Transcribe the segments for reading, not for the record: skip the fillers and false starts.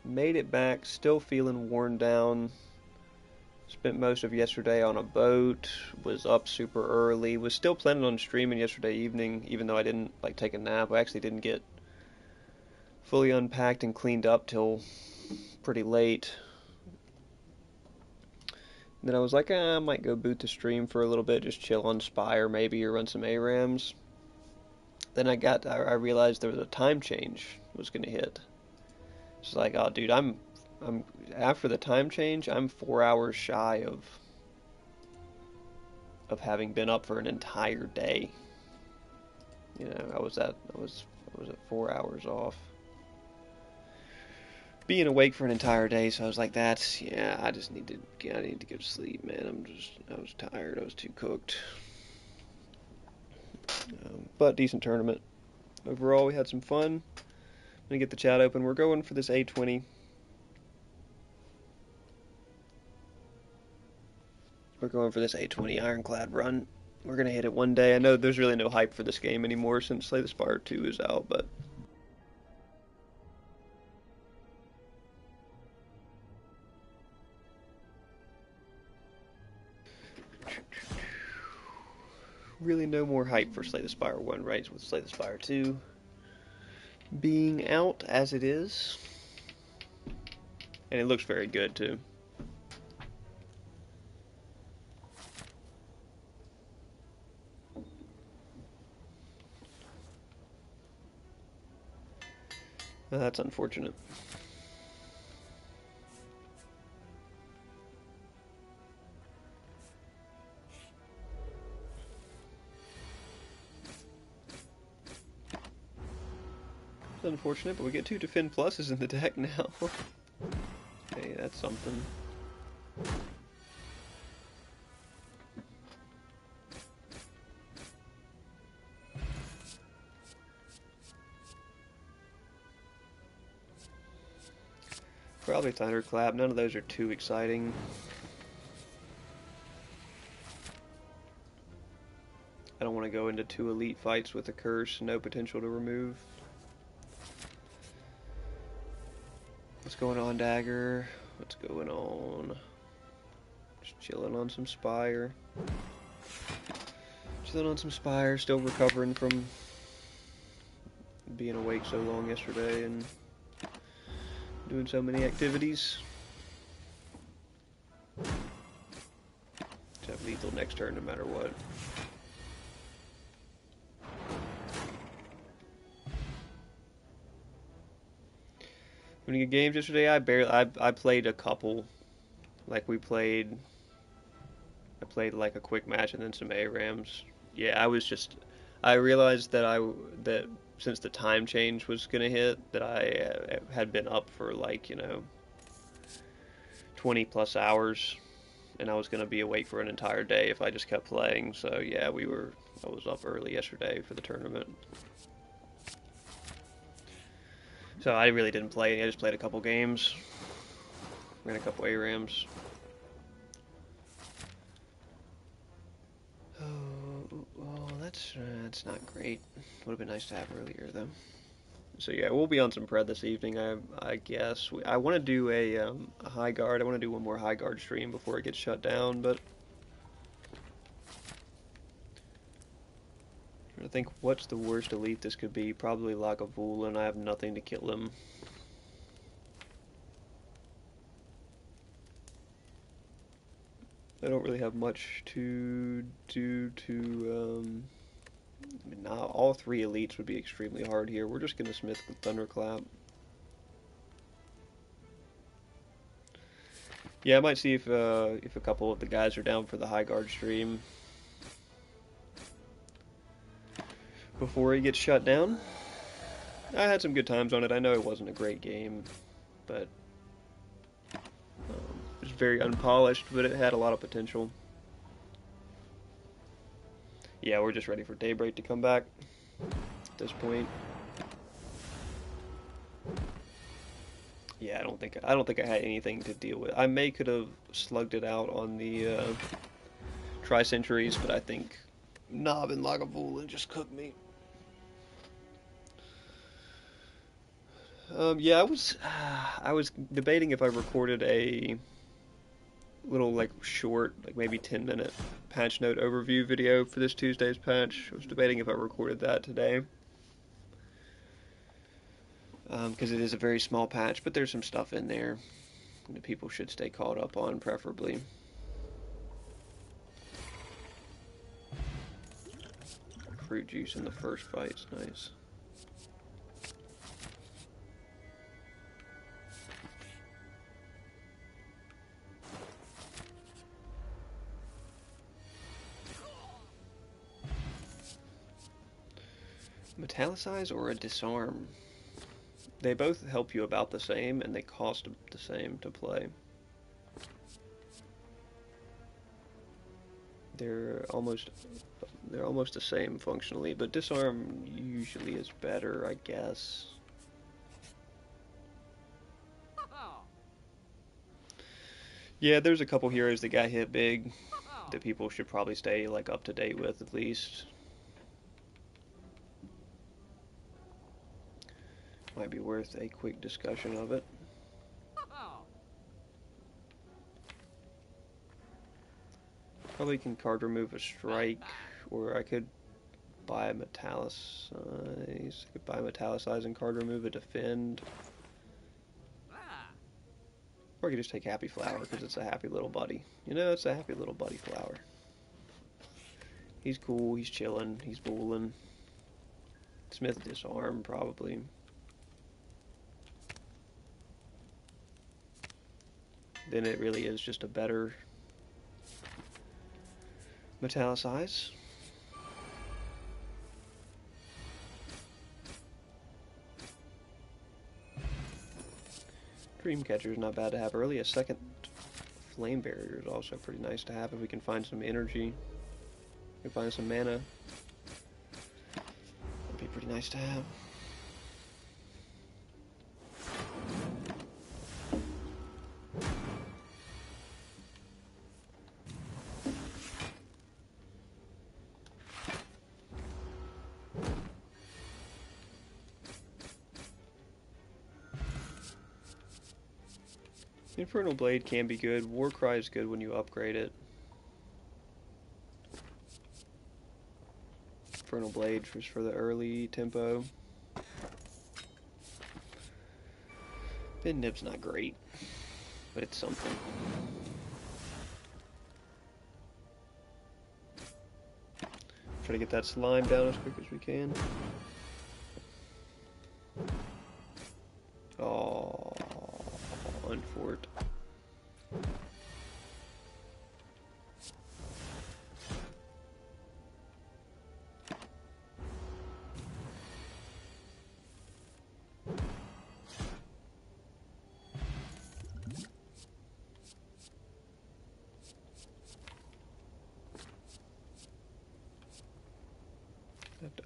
Made it back, still feeling worn down. Spent most of yesterday on a boat, was up super early, was still planning on streaming yesterday evening, even though I didn't like take a nap. I actually didn't get fully unpacked and cleaned up till pretty late. And then I was like, I might go boot the stream for a little bit, just chill on Spire maybe, or run some ARAMs. Then I realized there was a time change was gonna hit. It's like, oh dude, I'm after the time change, I'm 4 hours shy of having been up for an entire day. You know, I was at 4 hours off being awake for an entire day. So I was like, that's yeah, I need to go to sleep, man. I was tired. I was too cooked. But decent tournament overall. We had some fun. I'm gonna get the chat open. We're going for this A20. We're going for this A20 Ironclad run. We're gonna hit it one day. I know there's really no hype for this game anymore since Slay the Spire 2 is out, but really no more hype for Slay the Spire 1, right? With Slay the Spire 2 being out as it is. And it looks very good too. That's unfortunate. It's unfortunate, but we get 2 Defend Pluses in the deck now. Hey, that's something. Probably Thunderclap. None of those are too exciting. I don't want to go into 2 elite fights with a curse, no potential to remove. What's going on, Dagger? What's going on? Just chilling on some Spire. Chilling on some Spire, still recovering from being awake so long yesterday and doing so many activities. To have lethal next turn no matter what. Winning good games yesterday, I played a couple. Like I played like a quick match and then some ARAMs. Yeah, I realized that since the time change was gonna hit, that I had been up for like, 20 plus hours, and I was gonna be awake for an entire day if I just kept playing. So yeah, I was up early yesterday for the tournament. So I really didn't play. I just played a couple games, ran a couple ARAMs. Oh, that's not great. Would have been nice to have earlier though. So yeah, we'll be on some Pred this evening. I guess I want to do a high guard. I want to do one more high guard stream before it gets shut down. But I think what's the worst elite this could be? Probably Lagavulin. I have nothing to kill him. I don't really have much to do to. I mean, not all 3 elites would be extremely hard here. We're just gonna smith with Thunderclap. Yeah, I might see if a couple of the guys are down for the high guard stream before he gets shut down. I had some good times on it. I know it wasn't a great game, but it was very unpolished, but it had a lot of potential. Yeah, we're just ready for Daybreak to come back at this point. Yeah, I don't think I had anything to deal with. I could have slugged it out on the Tri-Centuries, but I think Nob and Lagavulin just cooked me. Yeah, I was debating if I recorded a little like short, like maybe 10-minute patch note overview video for this Tuesday's patch. I was debating if I recorded that today, because it is a very small patch, but there's some stuff in there that people should stay caught up on, preferably. Fruit juice in the first fight's nice. Metallicize or a disarm? They both help you about the same, and they cost the same to play. They're almost the same functionally, but disarm usually is better, I guess. Yeah, there's a couple heroes that got hit big that people should probably stay like up to date with at least. Might be worth a quick discussion of it. Probably can card remove a strike, or I could buy a metallicize. I could buy metallicize and card remove a defend. Or I could just take Happy Flower because it's a happy little buddy. You know, it's a happy little buddy flower. He's cool, he's chilling, he's booling. Smith disarm, probably. Then it really is just a better metallicize. Dreamcatcher is not bad to have early. A second Flame Barrier is also pretty nice to have if we can find some energy. We can find some mana. That'd be pretty nice to have. Infernal Blade can be good. Warcry is good when you upgrade it. Infernal Blade just for the early tempo. Bin Nib's not great, but it's something. Try to get that slime down as quick as we can. Oh, unfort.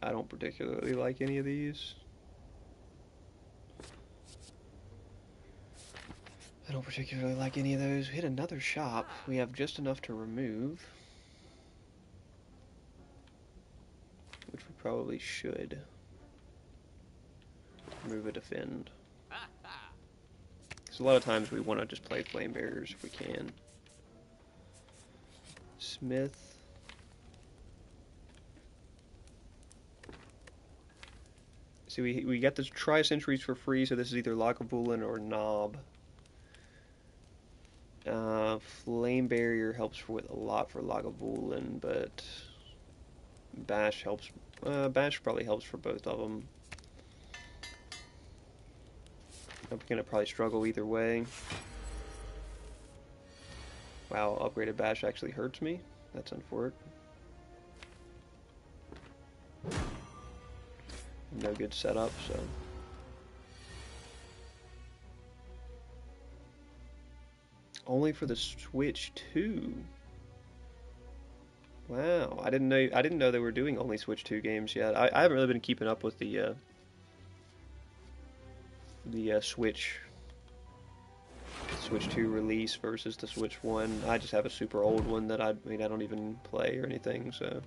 I don't particularly like any of these. I don't particularly like any of those. We hit another shop. We have just enough to remove, which we probably should. Remove a defend. Because a lot of times we want to just play Flame Barriers if we can. Smith. See, we got the Tri-Centuries for free, so this is either Lagavulin or Knob. Flame Barrier helps with a lot for Lagavulin, but Bash helps. Bash probably helps for both of them. I'm gonna probably struggle either way. Wow, upgraded Bash actually hurts me. That's unfortunate. No good setup, so. Only for the Switch 2. Wow, I didn't know they were doing only Switch 2 games yet. I haven't really been keeping up with the Switch 2 release versus the Switch 1. I just have a super old one that I don't even play or anything, so.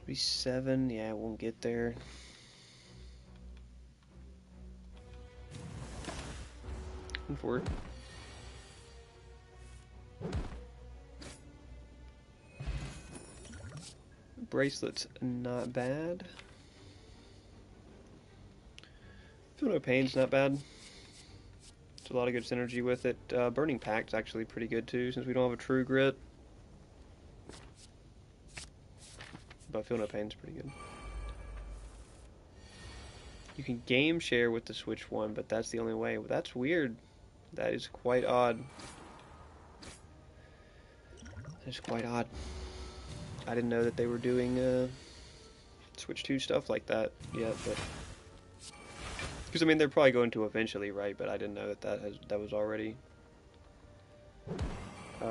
be 7. Yeah, it won't get there. For it. Bracelet's not bad. Feel no pain's not bad. There's a lot of good synergy with it. Burning Pact's actually pretty good too, since we don't have a true grit. But Feel No Pain's pretty good. You can game share with the Switch one, but that's the only way. Well, that's weird. That is quite odd. That's quite odd. I didn't know that they were doing Switch 2 stuff like that yet, but because I mean they're probably going to eventually, right? But I didn't know that that was already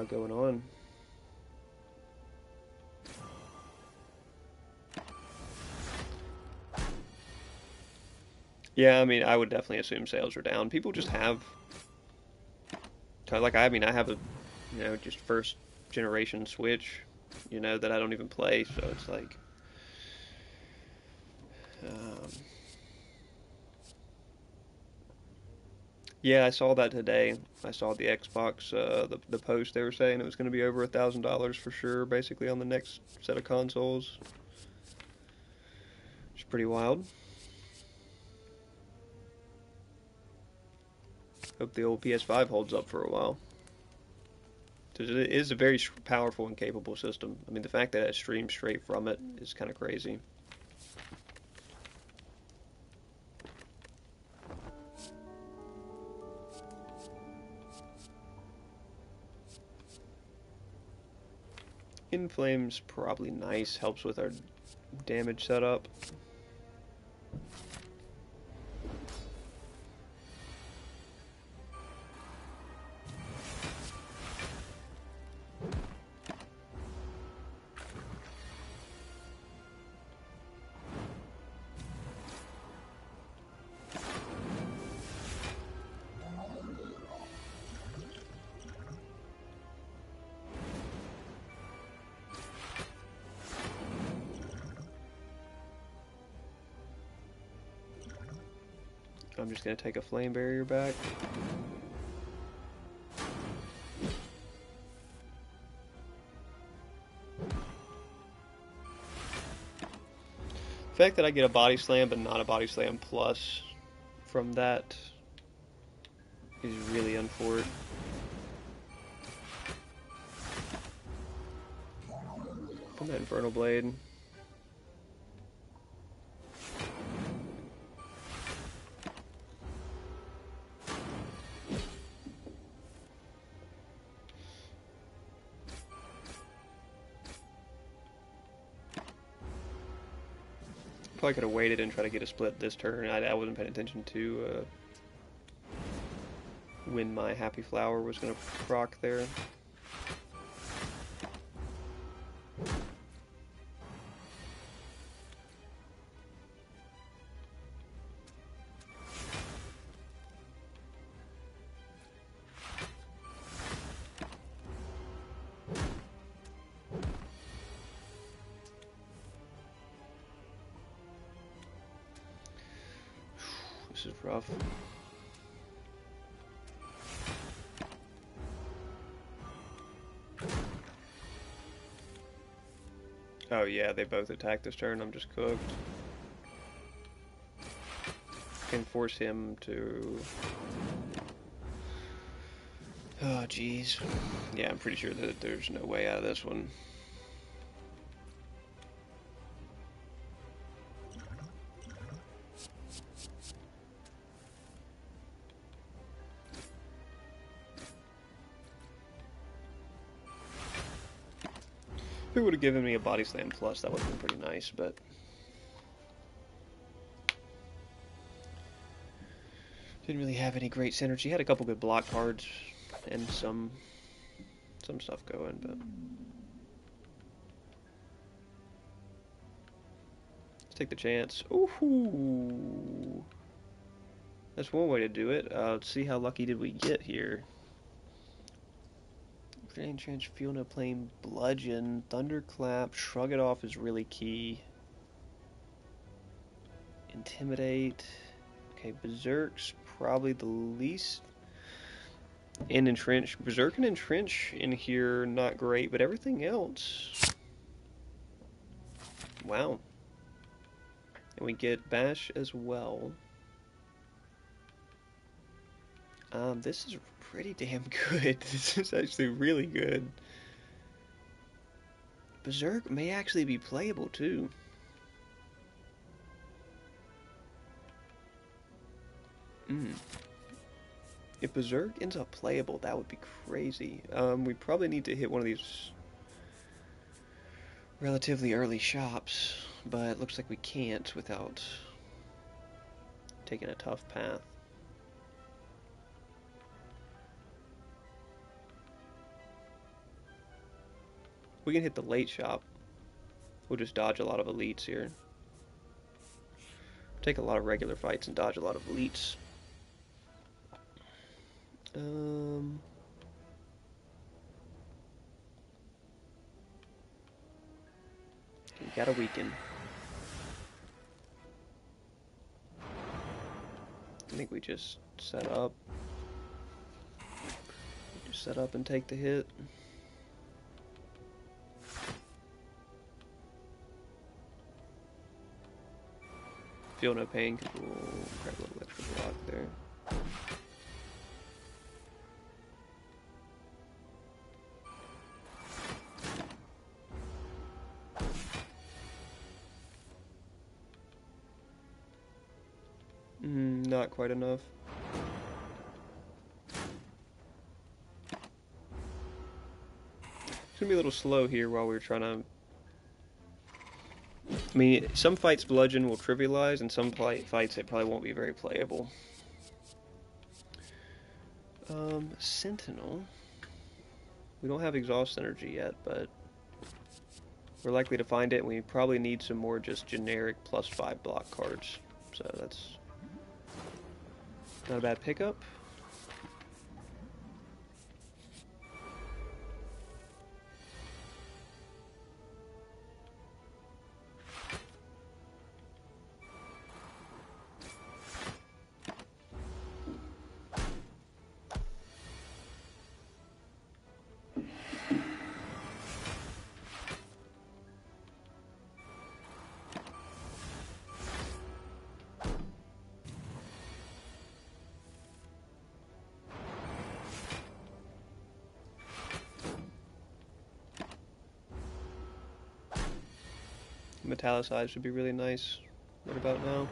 going on. Yeah, I mean I would definitely assume sales are down. People just have like I mean I have a just first generation Switch, that I don't even play, so it's like yeah, I saw that today. I saw the Xbox, the post they were saying it was going to be over $1,000 for sure, basically on the next set of consoles. It's pretty wild. Hope the old PS5 holds up for a while. Because it is a very powerful and capable system. I mean, the fact that it streams straight from it is kind of crazy. Inflame's probably nice, helps with our damage setup. I'm just going to take a flame barrier back. The fact that I get a body slam but not a body slam plus from that is really unfortunate. From that Infernal Blade. Probably could have waited and tried to get a split this turn. I wasn't paying attention to when my Happy Flower was going to proc there. This is rough. Oh yeah, they both attack this turn. I'm just cooked. Can force him to... Oh jeez. Yeah, I'm pretty sure that there's no way out of this one. If it would have given me a body slam plus, that would have been pretty nice, but didn't really have any great synergy. Had a couple good block cards and some stuff going, but let's take the chance. Ooh, that's one way to do it. Let's see how lucky did we get here. Drain, Trench, Feel No Pain, Bludgeon, Thunderclap, Shrug It Off is really key. Intimidate. Okay, Berserk's probably the least. And Entrench. Berserk and Entrench in here, not great, but everything else. Wow. And we get Bash as well. This is pretty damn good. This is actually really good. Berserk may actually be playable too. If Berserk ends up playable, that would be crazy. We probably need to hit one of these relatively early shops, but it looks like we can't without taking a tough path. We can hit the late shop. We'll just dodge a lot of elites here. Take a lot of regular fights and dodge a lot of elites. We gotta weaken. I think we just set up. Just set up and take the hit. Feel no pain because we'll grab a little extra block there. Not quite enough. It's gonna be a little slow here while we're trying to. I mean, some fights bludgeon will trivialize, and some fights it probably won't be very playable. Sentinel. We don't have exhaust energy yet, but we're likely to find it, and we probably need some more just generic +5 block cards. So that's not a bad pickup. Metallicize would be really nice right about now.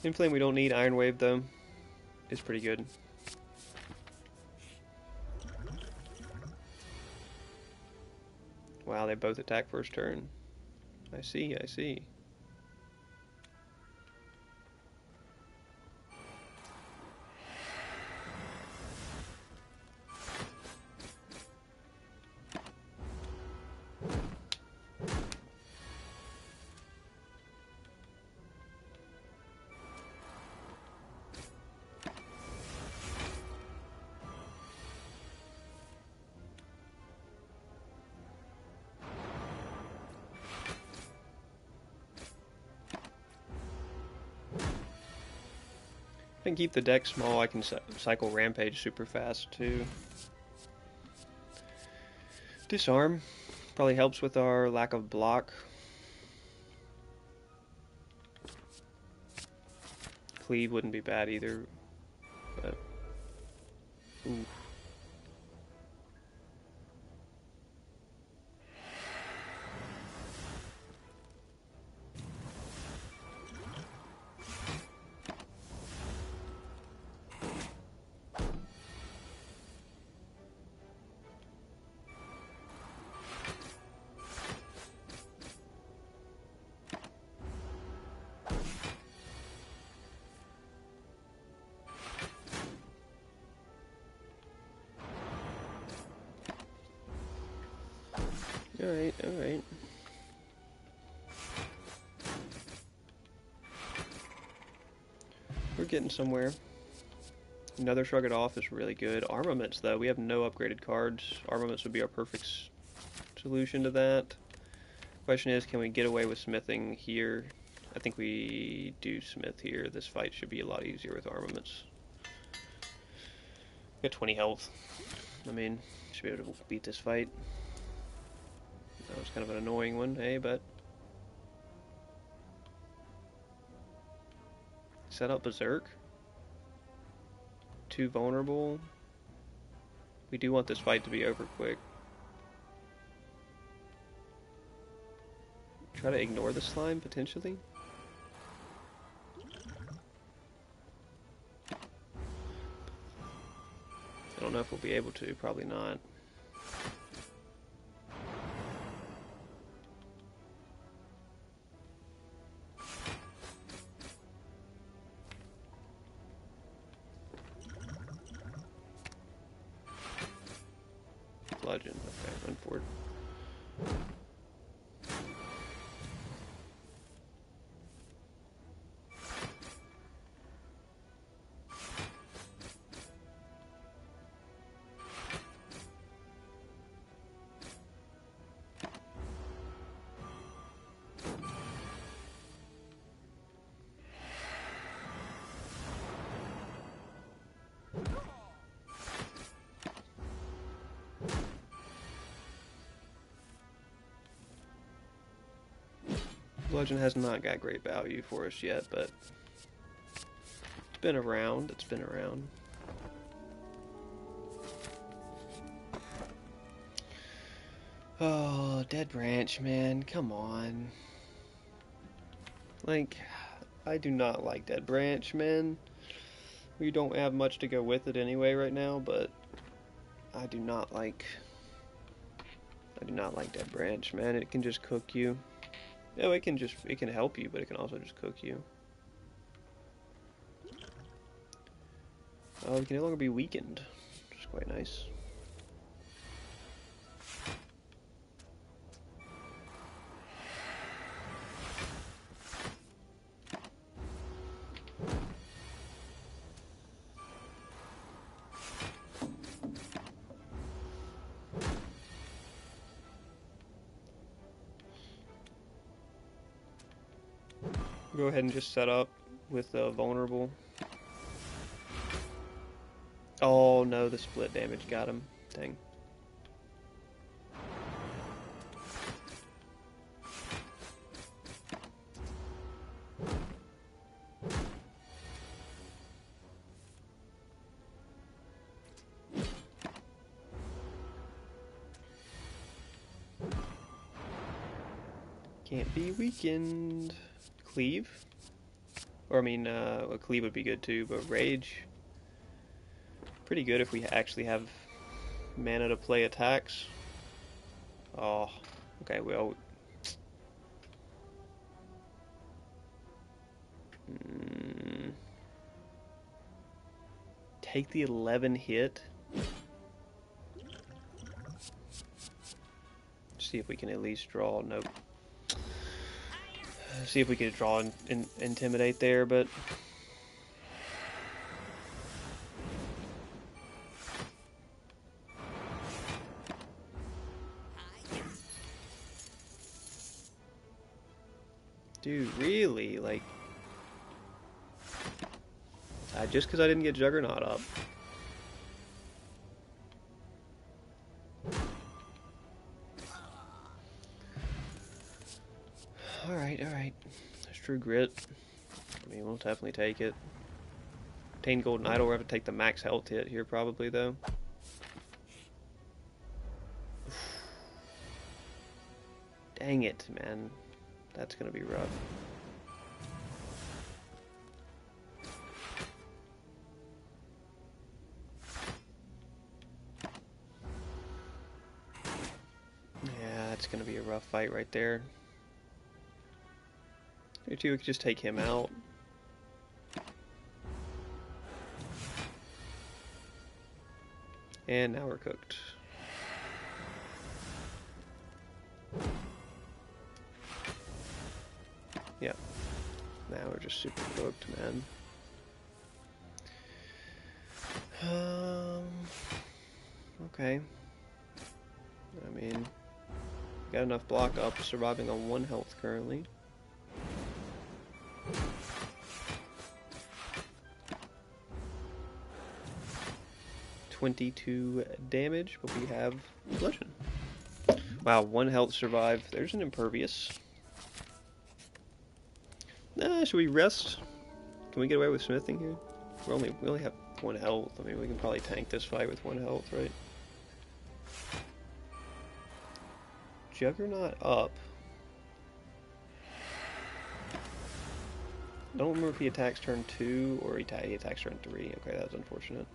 Inflame we don't need. Iron Wave though is pretty good. Wow, they both attack first turn. I see, I see. If I can keep the deck small, I can cycle Rampage super fast too. Disarm probably helps with our lack of block. Cleave wouldn't be bad either, but ooh. Alright, alright. We're getting somewhere. Another Shrug It Off is really good. Armaments, though, we have no upgraded cards. Armaments would be our perfect solution to that. Question is, can we get away with smithing here? I think we do smith here. This fight should be a lot easier with armaments. Got 20 health. I mean, should be able to beat this fight. That was kind of an annoying one, hey, but... Set up Berserk. Too vulnerable. We do want this fight to be over quick. Try to ignore the slime, potentially. I don't know if we'll be able to, probably not. Bludgeon, okay, run for it. Bludgeon has not got great value for us yet, but it's been around. It's been around. Oh, Dead Branch, man. Come on. Like, I do not like Dead Branch, man. We don't have much to go with it anyway right now, but I do not like Dead Branch, man. It can just cook you. No, it can help you, but it can also just cook you. Oh, it can no longer be weakened, which is quite nice. Go ahead and just set up with vulnerable. Oh no, the split damage got him. Dang. Can't be weakened. Cleave? Or I mean, a cleave would be good too, but rage. Pretty good if we actually have mana to play attacks. Oh, okay, well. Take the 11 hit. See if we can at least draw. Nope. See if we can draw and intimidate there, but. Dude, really? Like, just because I didn't get Juggernaut up. Alright, alright. There's True Grit. I mean, we'll definitely take it. Obtain Golden Idol, we're going to have to take the max health hit here probably, though. Dang it, man. That's going to be rough. Yeah, it's going to be a rough fight right there. Here too, we could just take him out. And now we're cooked. Yeah. Now we're just super cooked, man. Okay. I mean, Got enough block up, surviving on 1 health currently. .22 damage, but we have bludgeon. Wow, 1 health survived. There's an impervious. Should we rest? Can we get away with smithing here? We only have 1 health. I mean, we can probably tank this fight with 1 health, right? Juggernaut up. I don't remember if he attacks turn 2 or he attacks turn 3. Okay, that's unfortunate.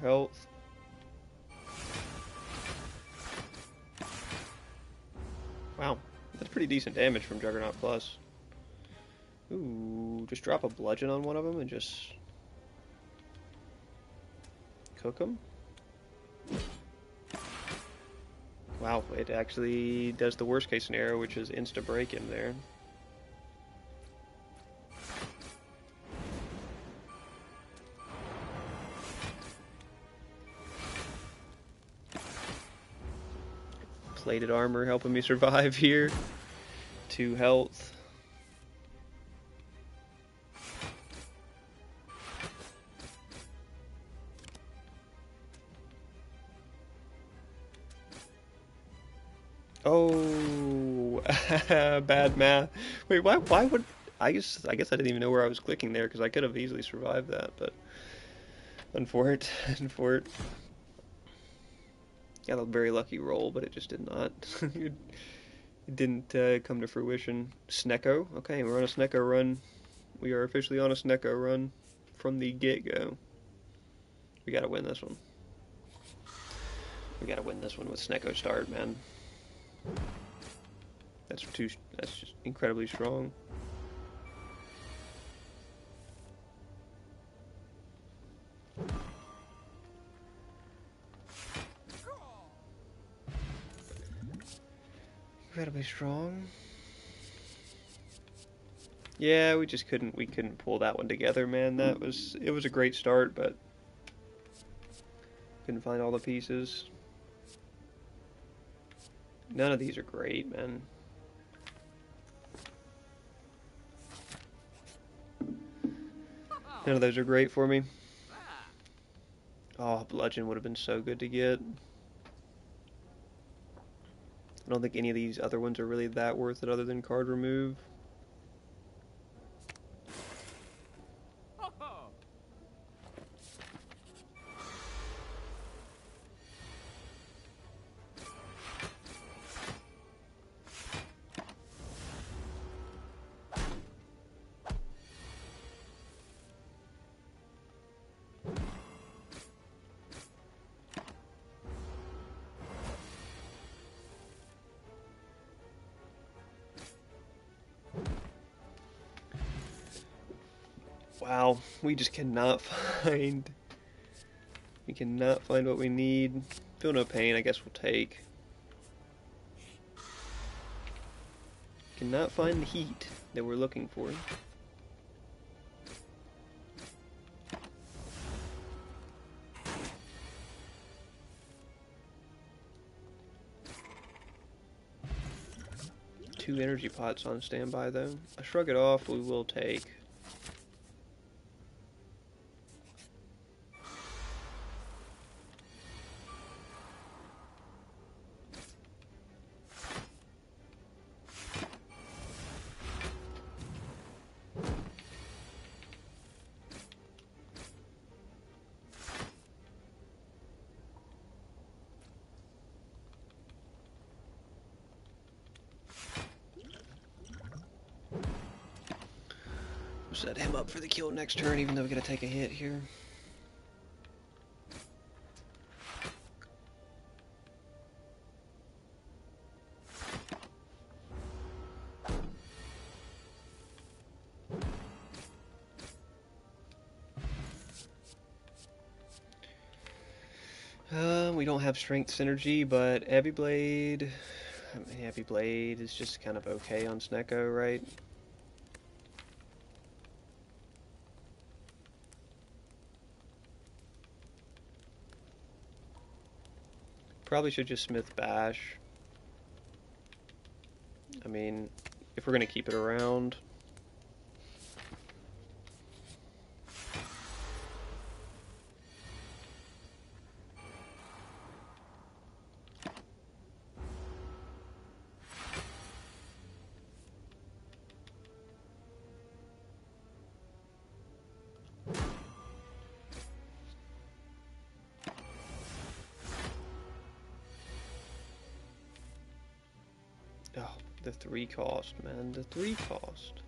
Health. Wow, that's pretty decent damage from Juggernaut Plus. Ooh, just drop a bludgeon on one of them and just cook them. Wow, it actually does the worst case scenario, which is insta break him there. Plated armor helping me survive here. 2 health. Oh, bad math. Wait, why would I guess I didn't even know where I was clicking there because I could have easily survived that, but unfortunate. Got a very lucky roll, but it just did not. It didn't come to fruition. Snecko. Okay, we're on a Snecko run. We are officially on a Snecko run from the get-go. We gotta win this one. We gotta win this one with Snecko start, man. That's just incredibly strong. Incredibly strong. Yeah, we couldn't pull that one together, man. It was a great start, but couldn't find all the pieces. None of these are great, man. None of those are great for me. Oh, bludgeon would have been so good to get. I don't think any of these other ones are really that worth it other than card remove. Wow, we just cannot find... We cannot find what we need. Feel no pain, I guess we'll take. Cannot find the heat that we're looking for. Two energy pots on standby though. I shrug it off, we will take. Set him up for the kill next turn, even though we gotta take a hit here. We don't have strength synergy, but Heavy Blade... Heavy Blade is just kind of okay on Snecko, right? Probably should just Smith Bash. I mean, if we're going to keep it around... Oh, the 3 cost, man. The 3 cost.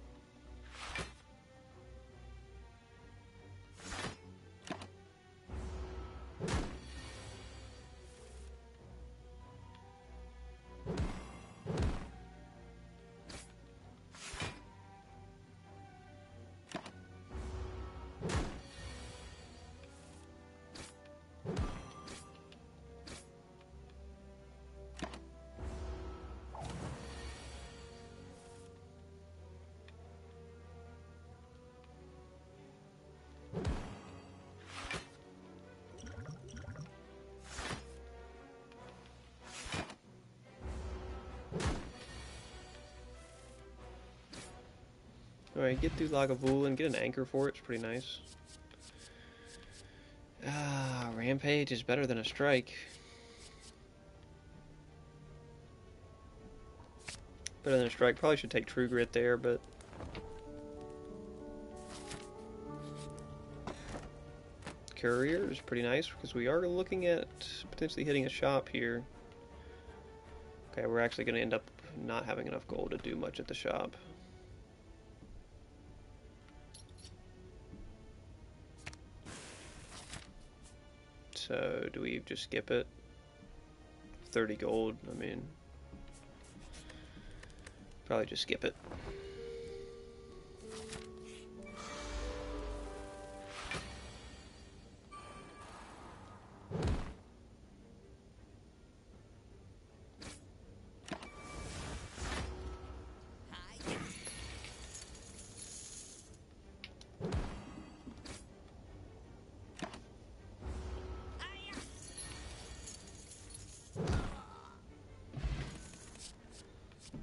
Alright, get through Lagavulin, get an anchor for it, it's pretty nice. Ah, Rampage is better than a strike. Better than a strike, probably should take True Grit there, but... Courier is pretty nice, because we are looking at potentially hitting a shop here. Okay, we're actually going to end up not having enough gold to do much at the shop. So, do we just skip it? 30 gold, I mean... Probably just skip it.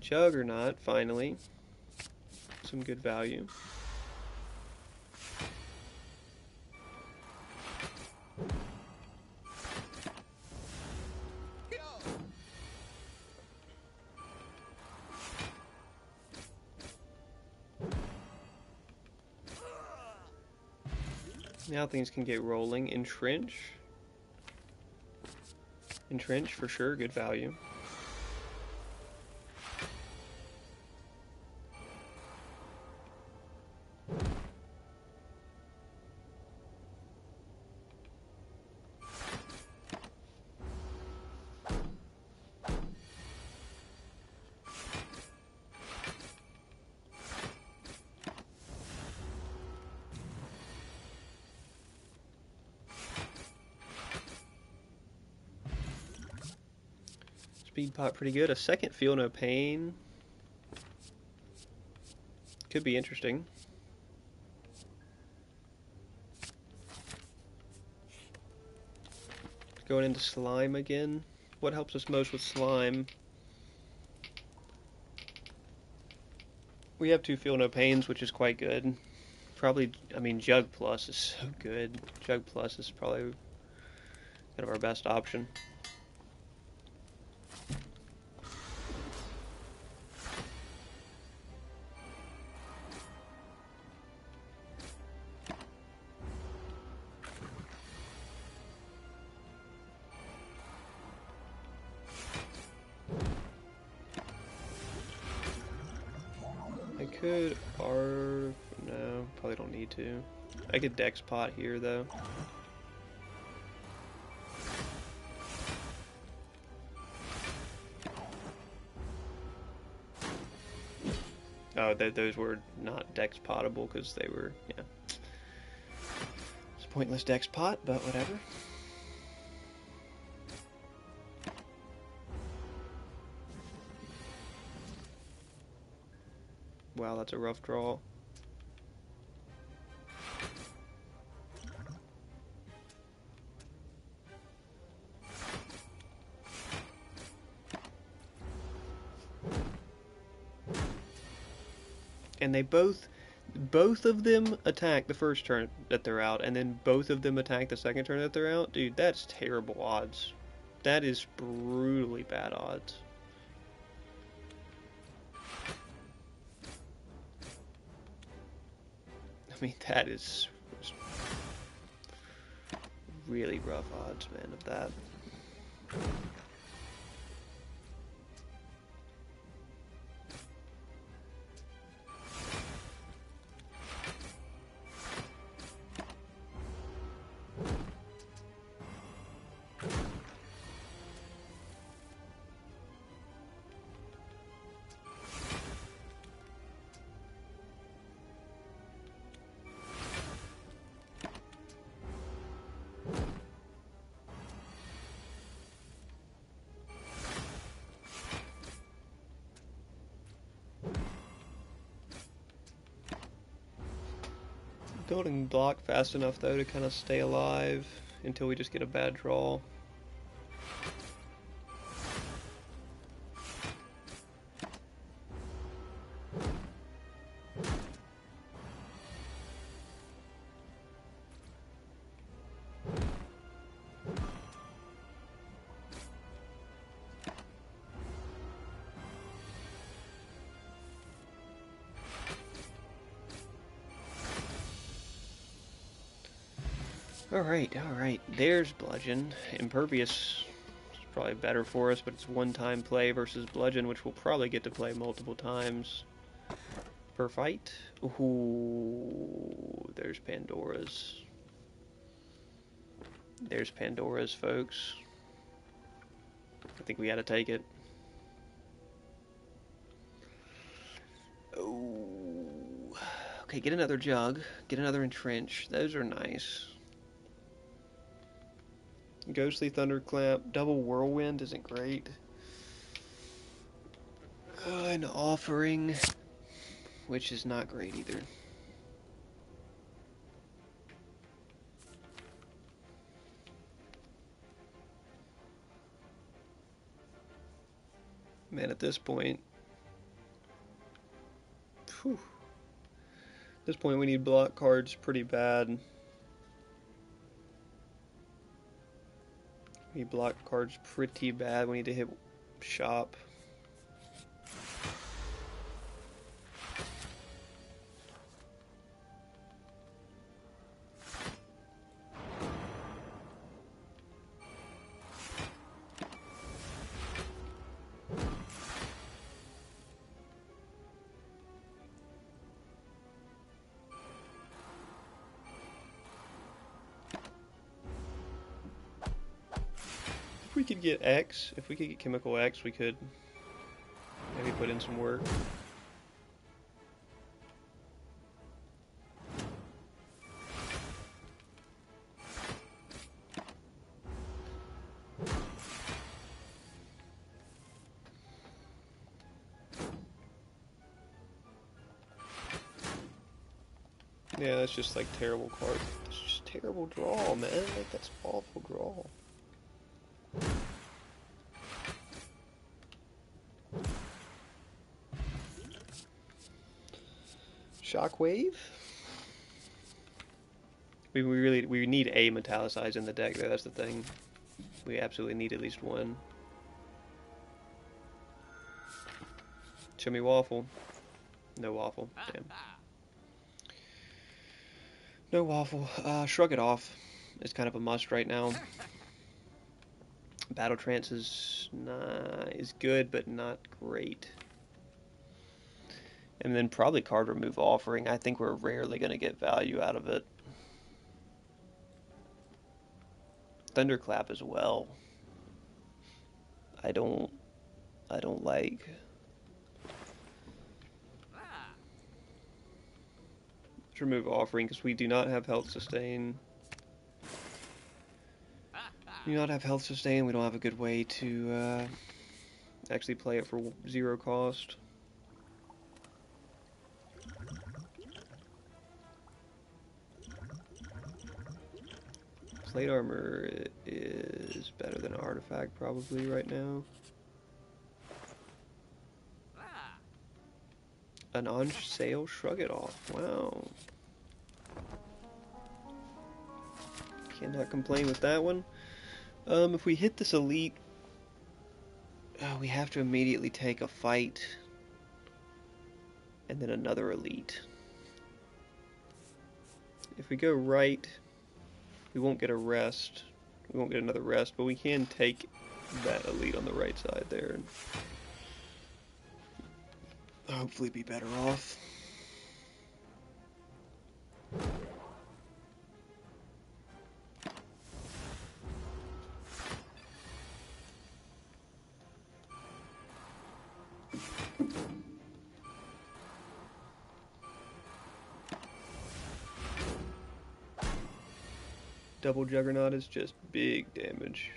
Juggernaut, finally. Some good value. Now things can get rolling. Entrench. Entrench for sure, good value. Speed pot pretty good. A second Feel No Pain. Could be interesting. Going into Slime again. What helps us most with Slime? We have 2 Feel No Pains, which is quite good. Probably, I mean, Jug Plus is so good. Jug Plus is probably kind of our best option. Could Arv... No, probably don't need to. I could Dex Pot here, though. Oh, those were not Dex Potable because they were, yeah. It's a pointless Dex Pot, but whatever. Wow, that's a rough draw. And they both of them attack the first turn that they're out, and then both of them attack the second turn that they're out. Dude, that's terrible odds. That is brutally bad odds. I mean, that is really rough odds, man, of that. Building block fast enough though to kind of stay alive until we just get a bad draw. Alright. There's Bludgeon. Impervious is probably better for us, but it's one-time play versus Bludgeon, which we'll probably get to play multiple times per fight. Ooh, there's Pandora's. There's Pandora's, folks. I think we gotta take it. Oh. Okay, get another Jug. Get another Entrench. Those are nice. Ghostly Thunderclap, Double Whirlwind isn't great. An Offering, which is not great either. Man, at this point, whew, at this point we need block cards pretty bad. We need block cards pretty bad. We need to hit shop. If we could get X, if we could get Chemical X, we could maybe put in some work. Yeah, that's just like terrible card. It's just terrible draw, man. Like, that's awful draw. Shockwave? We need a Metallicize in the deck though, that's the thing. We absolutely need at least one. Show me Waffle. No Waffle. Damn. No Waffle. Shrug It Off is kind of a must right now. Battle Trance is good, but not great. And then probably Card Remove Offering. I think we're rarely going to get value out of it. Thunderclap as well. I don't like. Let's remove Offering because we do not have Health Sustain. We do not have Health Sustain. We don't have a good way to actually play it for 0 cost. Plate armor is better than artifact probably right now. An on sale, shrug it off. Wow. Cannot complain with that one. If we hit this elite, we have to immediately take a fight. And then another elite. If we go right, we won't get a rest. We won't get another rest, but we can take that elite on the right side there. And hopefully be better off. Double Juggernaut is just big damage.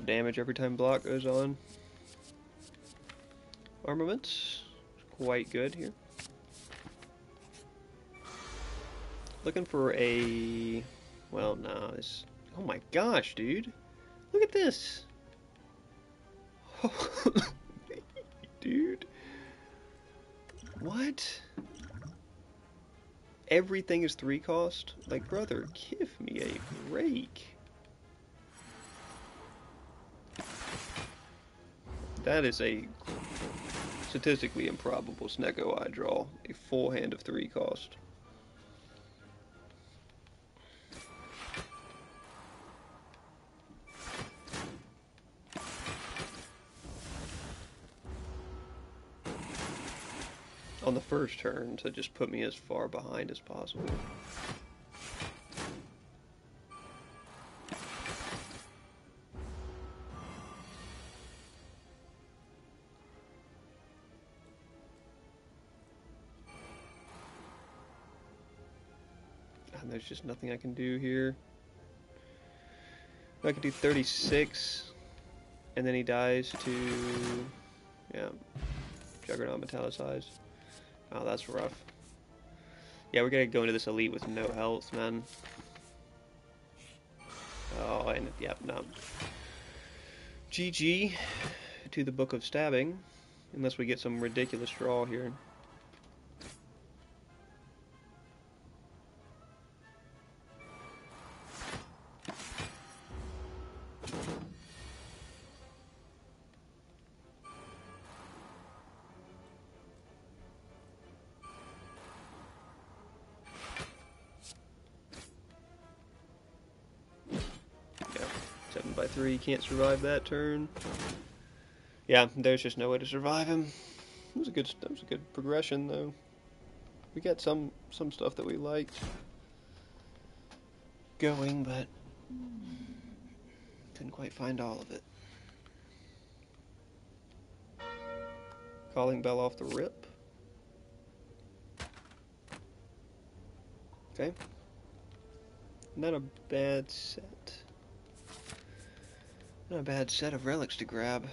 Damage every time block goes on. Armaments, quite good here. Looking for a, well, no, this. Oh my gosh, dude! Look at this, dude. What? Everything is 3 cost? Like, brother, give me a break. That is a statistically improbable Snecko eye draw. A full hand of 3 cost. On the first turn to just put me as far behind as possible. There's just nothing I can do here. I could do 36, and then he dies to, yeah, Juggernaut Metallicized. Oh, that's rough. Yeah, we're gonna go into this elite with no health, man. Oh, and yep, no. GG to the Book of Stabbing, unless we get some ridiculous draw here. By 3, can't survive that turn. Yeah, there's just no way to survive him. That was a good progression though. We got some stuff that we liked going, but couldn't quite find all of it. Calling Bell off the rip. Okay. Not a bad set. Not a bad set of relics to grab.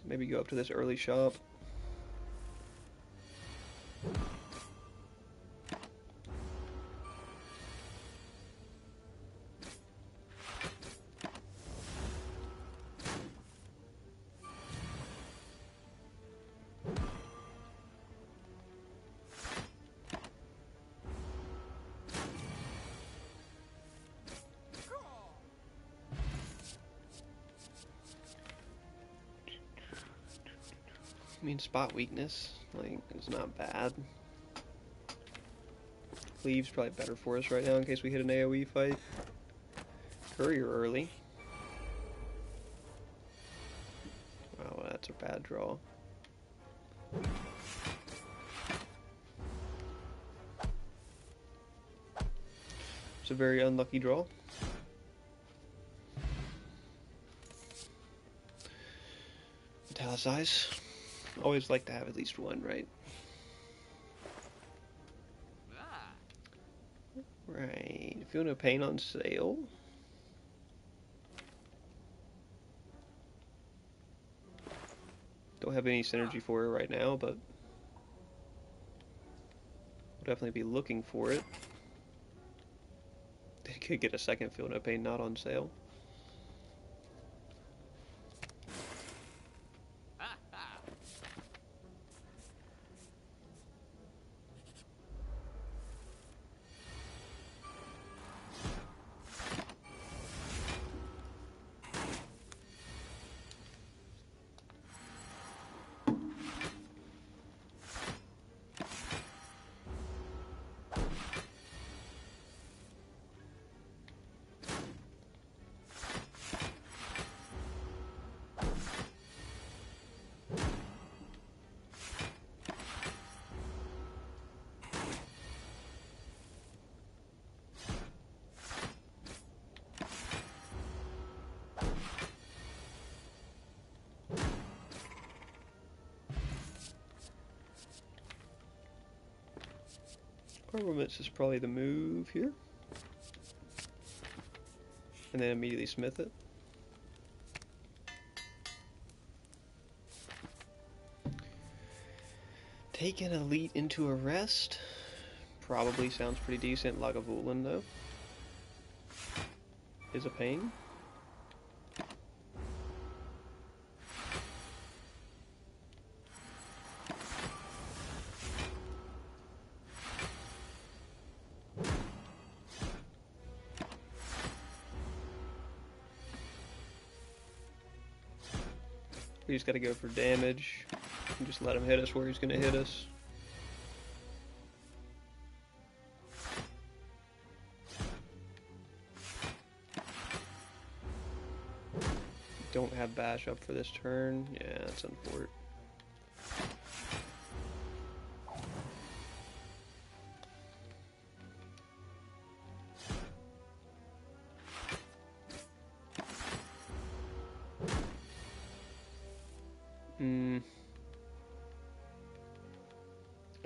Maybe go up to this early shop. I mean, spot weakness, like, it's not bad. Cleave's probably better for us right now in case we hit an AoE fight. Courier early. Wow, that's a bad draw. It's a very unlucky draw. file size. Always like to have at least one, right? Right. Feel no pain on sale. Don't have any synergy for her right now, but we'll definitely be looking for it. They could get a second Feel No Pain not on sale. Armaments is probably the move here. And then immediately smith it. Take an elite into arrest. Probably sounds pretty decent. Lagavulin though is a pain. We just gotta go for damage and just let him hit us where he's gonna hit us. Don't have bash up for this turn. Yeah, that's unfortunate.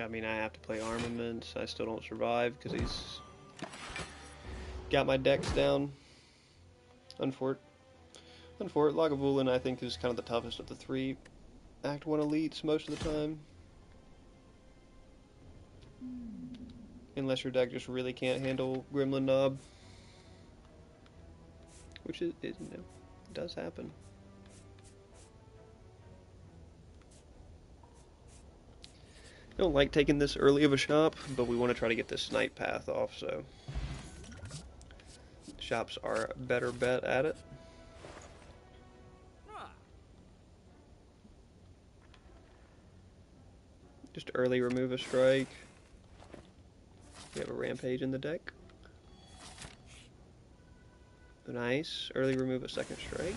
I mean, I have to play armaments. I still don't survive because he's got my decks down. Unfortunate. Lagavulin, I think, is kind of the toughest of the three Act 1 elites most of the time. Unless your deck just really can't handle Gremlin Knob. Which is you know, does happen. I don't like taking this early of a shop, but we want to try to get this Snipe path off, so shops are a better bet at it. Just early remove a strike. We have a Rampage in the deck. Nice. Early remove a second strike.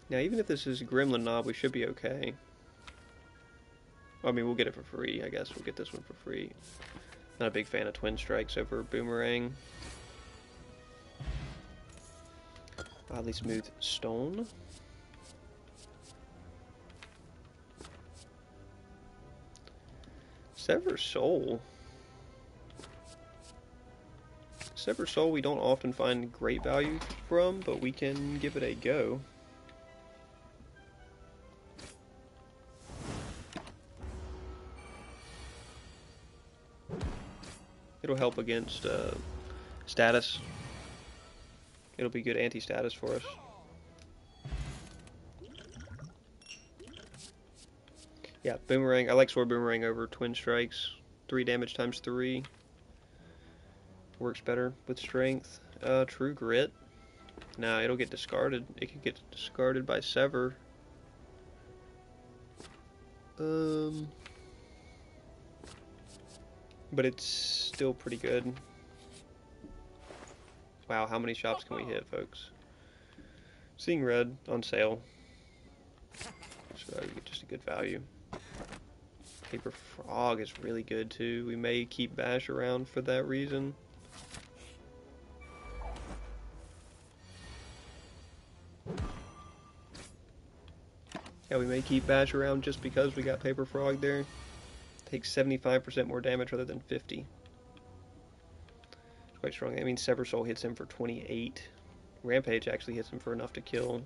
Now, even if this is Gremlin Knob, we should be okay. I mean, we'll get it for free, I guess. We'll get this one for free. Not a big fan of Twin Strikes over Boomerang. Oddly Smooth Stone. Sever Soul. Sever Soul we don't often find great value from, but we can give it a go. It'll help against status. It'll be good anti-status for us. Yeah, Boomerang. I like Sword Boomerang over Twin Strikes. 3 damage times 3. Works better with strength. True Grit. Nah, it'll get discarded. It can get discarded by Sever. But it's still pretty good. Wow, how many shops can we hit, folks? Seeing Red on sale. So just a good value. Paper Frog is really good too. We may keep Bash around for that reason. Yeah, we may keep Bash around just because we got Paper Frog there. Takes 75% more damage rather than 50. It's quite strong. I mean, Sever Soul hits him for 28. Rampage actually hits him for enough to kill.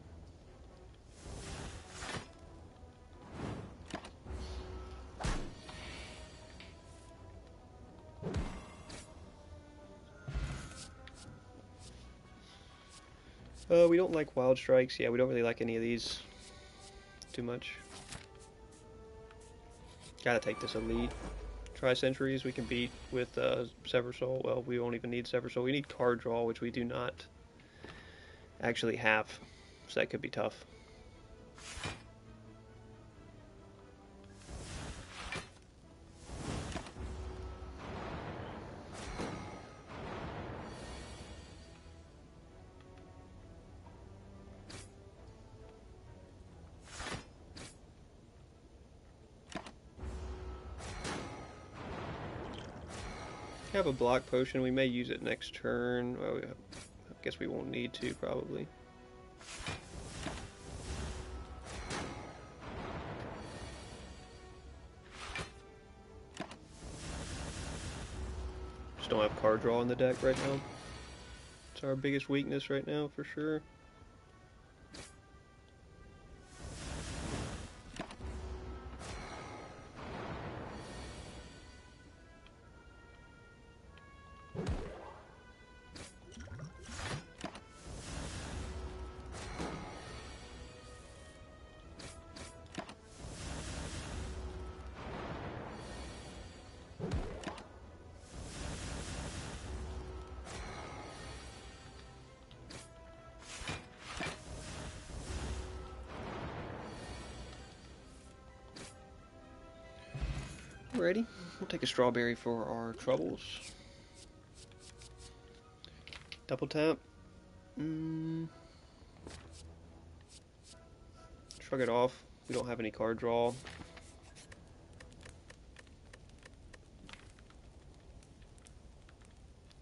We don't like Wild Strikes. Yeah, we don't really like any of these too much. Gotta take this Elite. Tri-Centuries we can beat with Sever Soul. Well, we won't even need Sever Soul. We need card draw, which we do not actually have. So that could be tough. We have a block potion. We may use it next turn. Well, I guess we won't need to, probably. Just don't have card draw in the deck right now. It's our biggest weakness right now, for sure. Alrighty, we'll take a strawberry for our troubles. Double tap. Shrug it off. We don't have any card draw.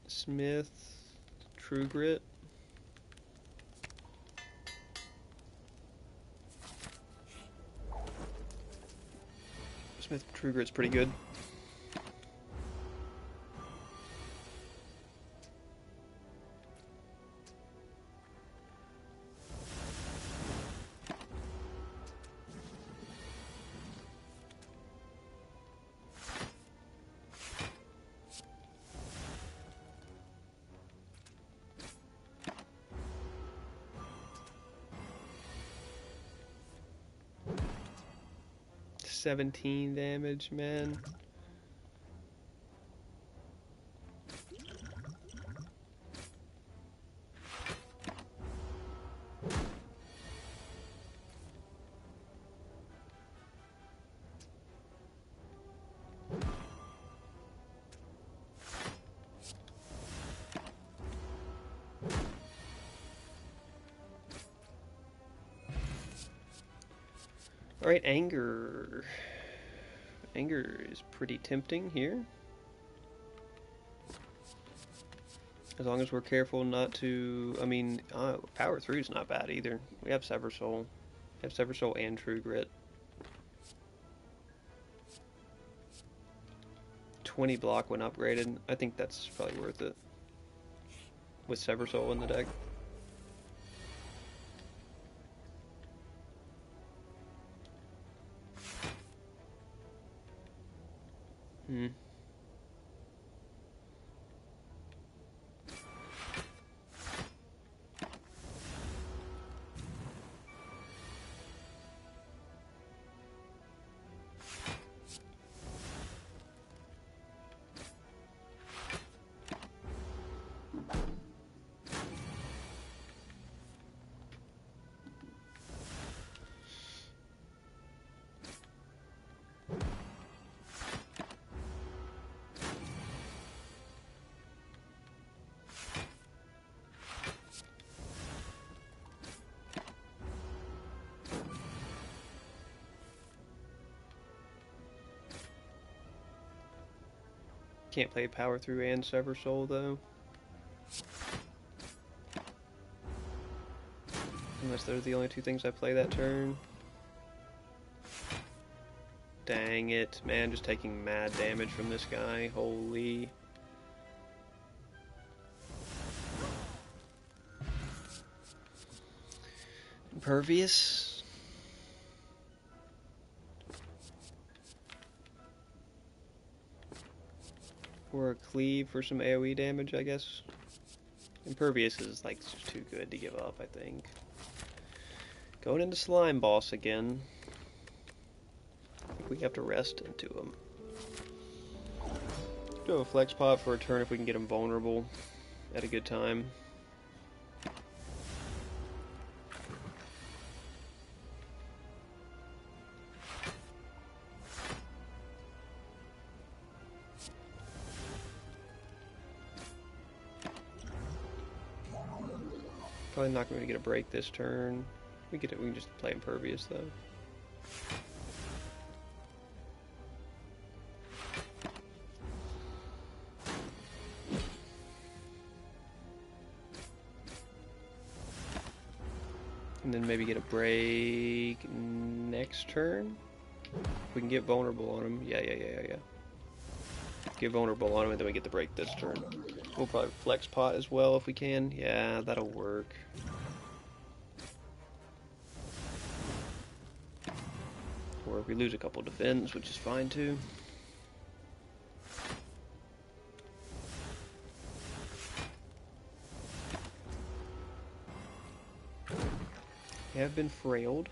Smith, True Grit. Smith True Grit's pretty good. $17 damage, man. Alright, Anger. Anger is pretty tempting here. As long as we're careful not to... I mean, Power 3 is not bad either. We have Sever Soul. We have Sever Soul and True Grit. 20 block when upgraded. I think that's probably worth it. With Sever Soul in the deck. Can't play Power Through and Sever Soul though. Unless they're the only two things I play that turn. Dang it, man, just taking mad damage from this guy. Holy. Impervious. Or a cleave for some AoE damage, I guess. Impervious is like just too good to give up, I think. Going into Slime Boss again. I think we have to rest into him. Do have a flex pot for a turn if we can get him vulnerable at a good time. Probably not going to get a break this turn. We can just play Impervious though. And then maybe get a break next turn. We can get vulnerable on him. Yeah. Get vulnerable on him and then we get the break this turn. We'll probably flex pot as well if we can. Yeah, that'll work. Or if we lose a couple defense, which is fine too. We have been frailed.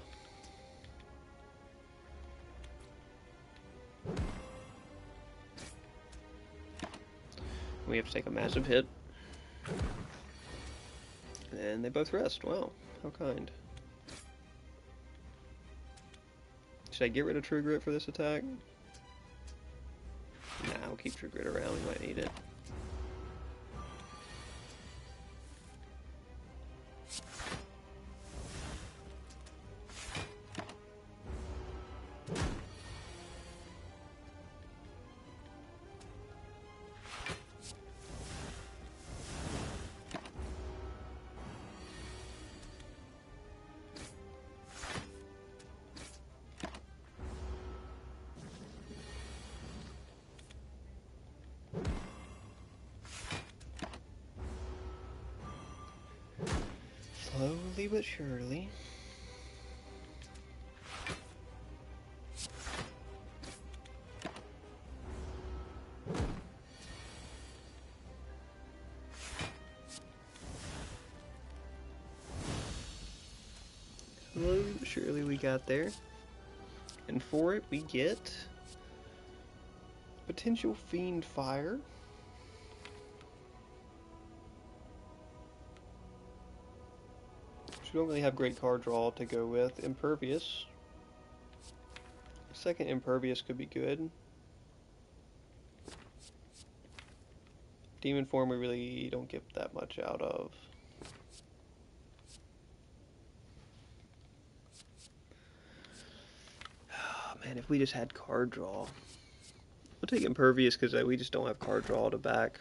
We have to take a massive hit. And they both rest. Wow, how kind. Should I get rid of True Grit for this attack? Nah, we'll keep True Grit around. We might need it. Slowly but surely. Slowly but surely we got there. And for it we get potential Fiend Fire. We don't really have great card draw to go with. Impervious. Second Impervious could be good. Demon form we really don't get that much out of. Oh, man, if we just had card draw. We'll take Impervious because we just don't have card draw to back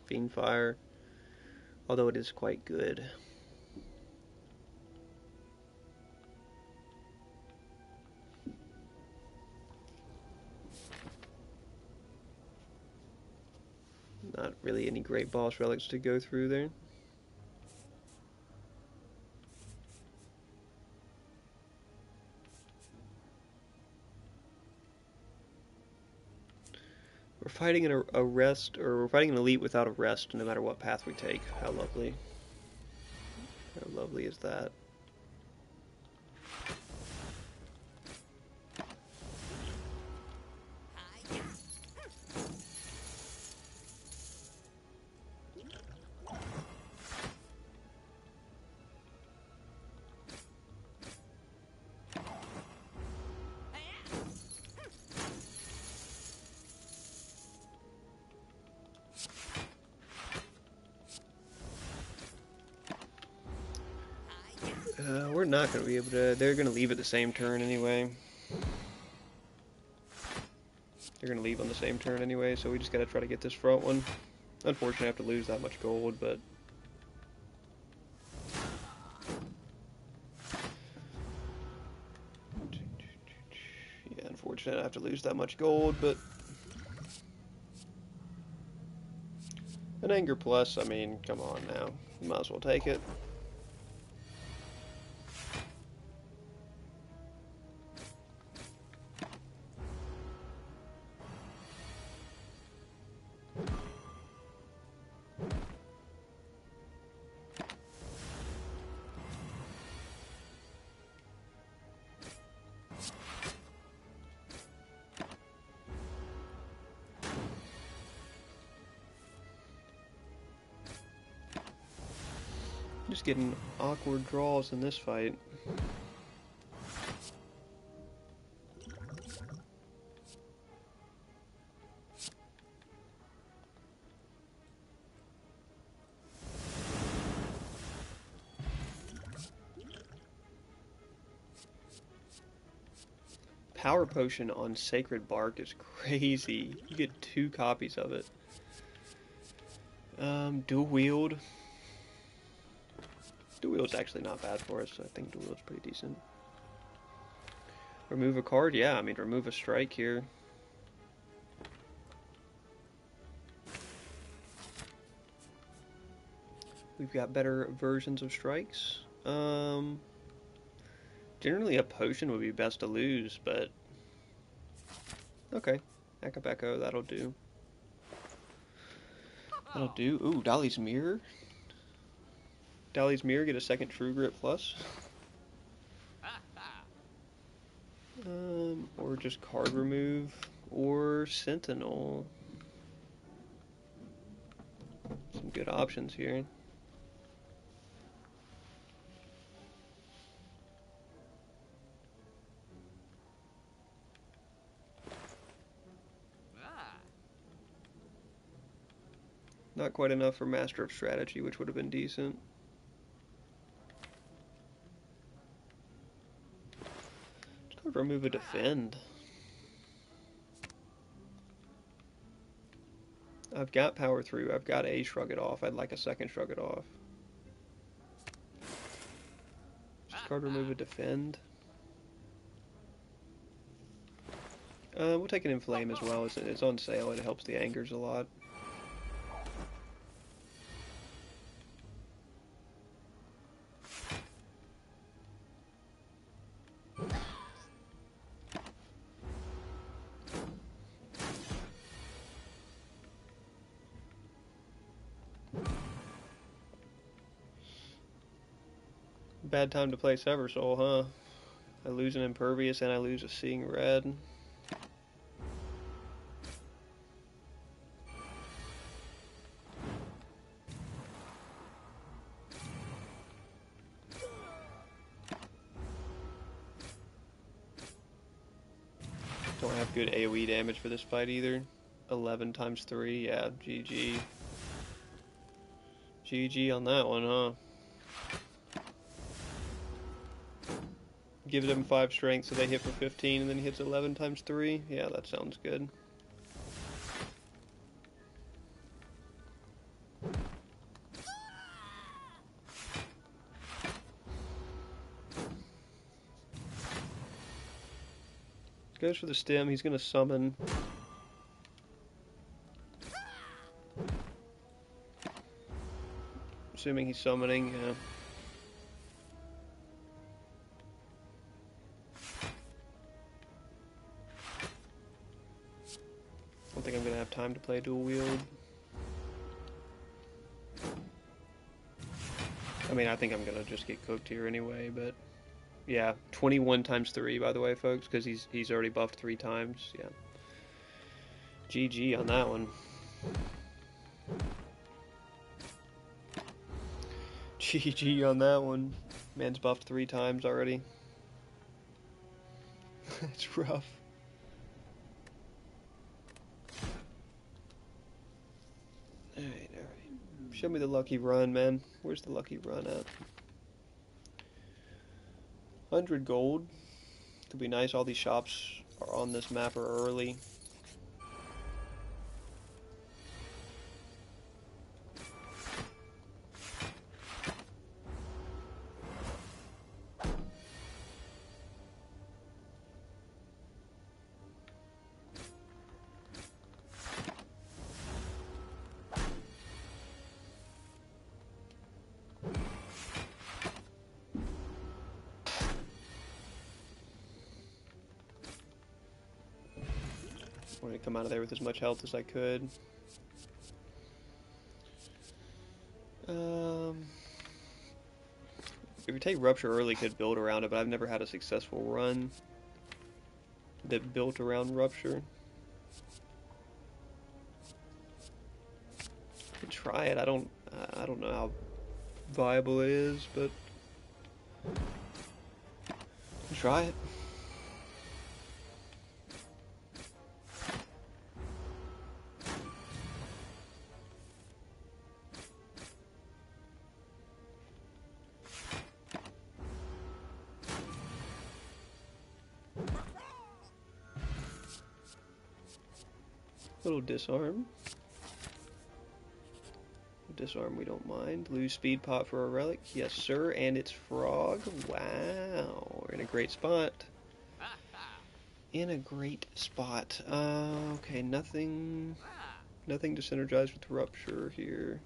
Fiend Fire. Although it is quite good. Not really any great boss relics to go through there. We're fighting in a rest, or we're fighting an elite without a rest, no matter what path we take. How lovely. How lovely is that? We're not going to be able to... They're going to leave at the same turn anyway. They're going to leave on the same turn anyway, so we just got to try to get this front one. Unfortunately, I have to lose that much gold, but... Yeah, unfortunately. unfortunate I have to lose that much gold, but an Anger Plus, I mean, come on now. You might as well take it. Just getting awkward draws in this fight. Power Potion on Sacred Bark is crazy. You get 2 copies of it. Dual Wield. Dual Wield's actually not bad for us. I think Dual Wield's pretty decent. Remove a card? Yeah, I mean, remove a strike here. We've got better versions of strikes. Generally a potion would be best to lose, but okay. Akabeko, that'll do. That'll do. Ooh, Dolly's Mirror. Dolly's Mirror, get a second True Grit Plus. Or just card remove, or Sentinel. Some good options here. Not quite enough for Master of Strategy, which would have been decent. Just go remove a Defend. I've got Power Through. I've got a Shrug It Off. I'd like a second Shrug It Off. Just card remove a Defend. We'll take an Inflame as well. It's on sale. It helps the angers a lot. Bad time to play Sever Soul, huh? I lose an Impervious and I lose a Seeing Red. Don't have good AoE damage for this fight either. 11 times 3, yeah, GG. GG on that one, huh? Give them 5 strength so they hit for 15 and then he hits 11 times 3. Yeah, that sounds good. Goes for the stem, he's gonna summon. Assuming he's summoning, yeah. I don't think I'm gonna have time to play dual wield. I mean, I think I'm gonna just get cooked here anyway, but yeah, 21 times 3, by the way, folks, because he's already buffed 3 times. Yeah. GG on that one. GG on that one. Man's buffed 3 times already. That's rough. Alright, alright. Show me the lucky run, man. Where's the lucky run at? 100 gold. Could be nice. All these shops are on this map are early. Wanted to come out of there with as much health as I could. If you take Rupture early, could build around it, but I've never had a successful run that built around Rupture. Could try it. I don't know how viable it is, but try it. Little disarm. Disarm we don't mind. Lose speed pot for a relic. Yes, sir. And it's frog. Wow. We're in a great spot. In a great spot. Okay, nothing to synergize with Rupture here.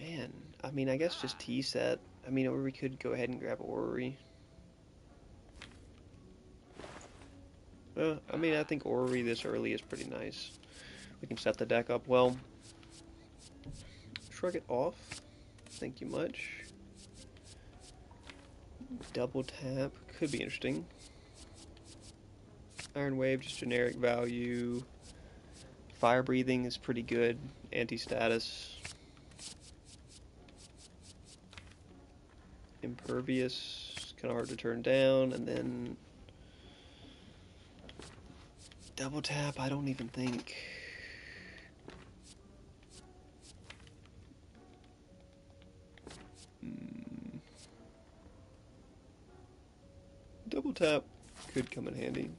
Man, I mean, I guess just T-set. I mean, or we could go ahead and grab Orrery. I mean, I think Orrery this early is pretty nice. We can set the deck up well. Shrug it off. Thank you much. Double tap. Could be interesting. Iron Wave, just generic value. Fire Breathing is pretty good. Anti-status. Impervious, kind of hard to turn down, and then double tap, I don't even think. Double tap could come in handy.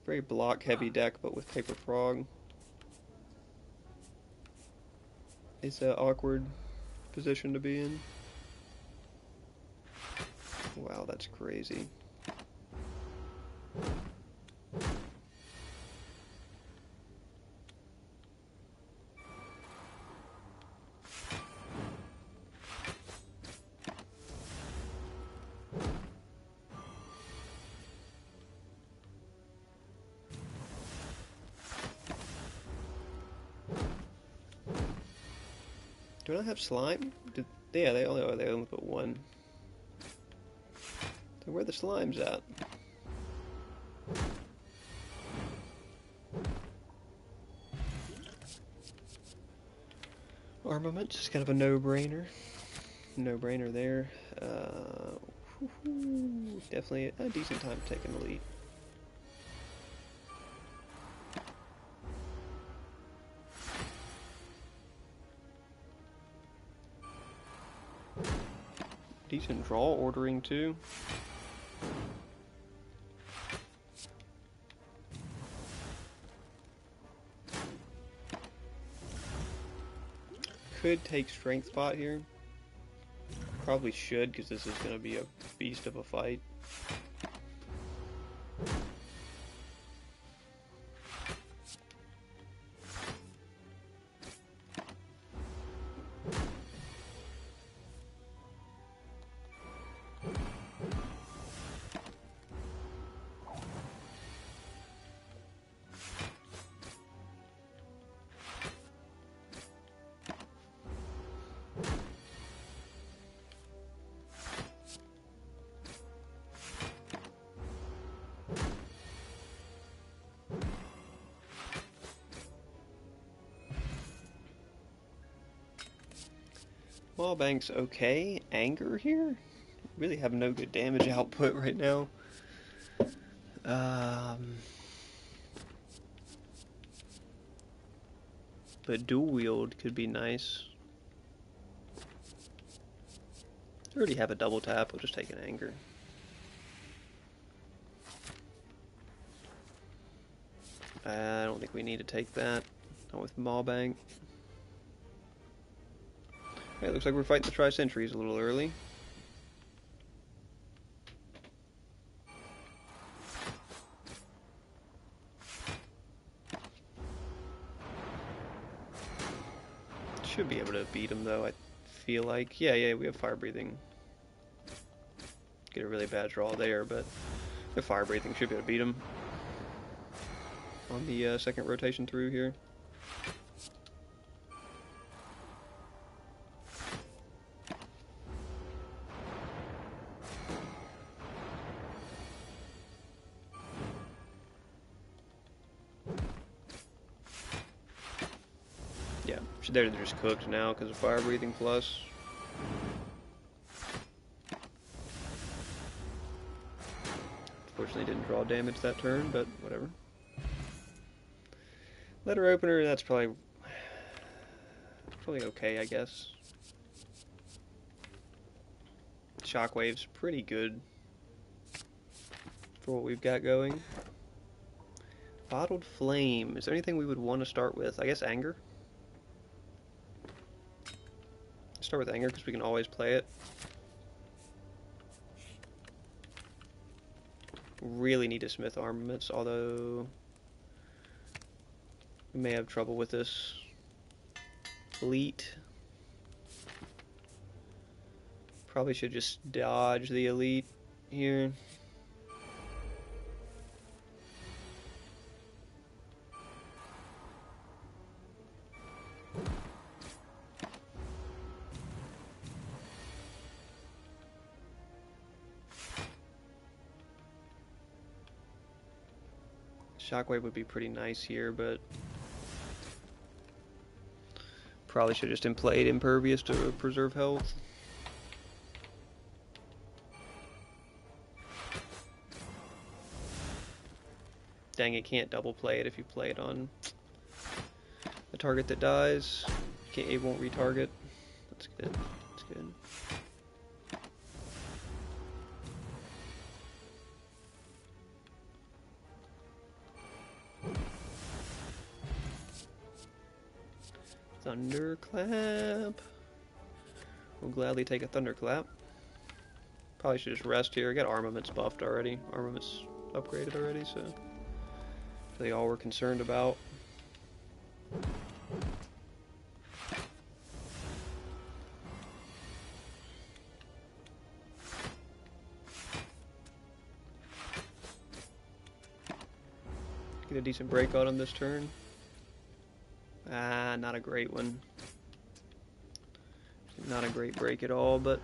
Very block heavy deck, but with Paper Frog. It's an awkward position to be in. Wow, that's crazy. Do I not have slime? Yeah, they only put one. So where are the slimes at? Armament is kind of a no-brainer. No-brainer there. Definitely a decent time to take an elite. Decent draw ordering too. Could take strength pot here. Probably should, because this is going to be a beast of a fight. Wallbank's okay. Anger here? Really have no good damage output right now. But dual wield could be nice. I already have a double tap, we'll just take an anger. I don't think we need to take that. Not with Maw-Bank. Okay, looks like we're fighting the Tri-Sentries a little early. Should be able to beat him though, I feel like. Yeah, we have fire breathing. Get a really bad draw there, but the fire breathing should be able to beat him on the second rotation through here. Yeah, they're just cooked now because of fire breathing plus. Fortunately didn't draw damage that turn, but whatever. Letter opener, that's probably okay, I guess. Shockwave's pretty good for what we've got going. Bottled Flame. Is there anything we would want to start with? I guess Anger. Start with Anger because we can always play it. Really need to smith armaments, although we may have trouble with this. Elite. Probably should just dodge the elite here. Shockwave would be pretty nice here, but probably should just played Impervious to preserve health. Dang, it can't double play it if you play it on a target that dies. It won't retarget. That's good. That's good. Thunderclap. We'll gladly take a Thunderclap. Probably should just rest here. I got armaments buffed already. Armaments upgraded already, so really all we're concerned about. Get a decent break on him this turn. Ah, not a great one. Not a great break at all, but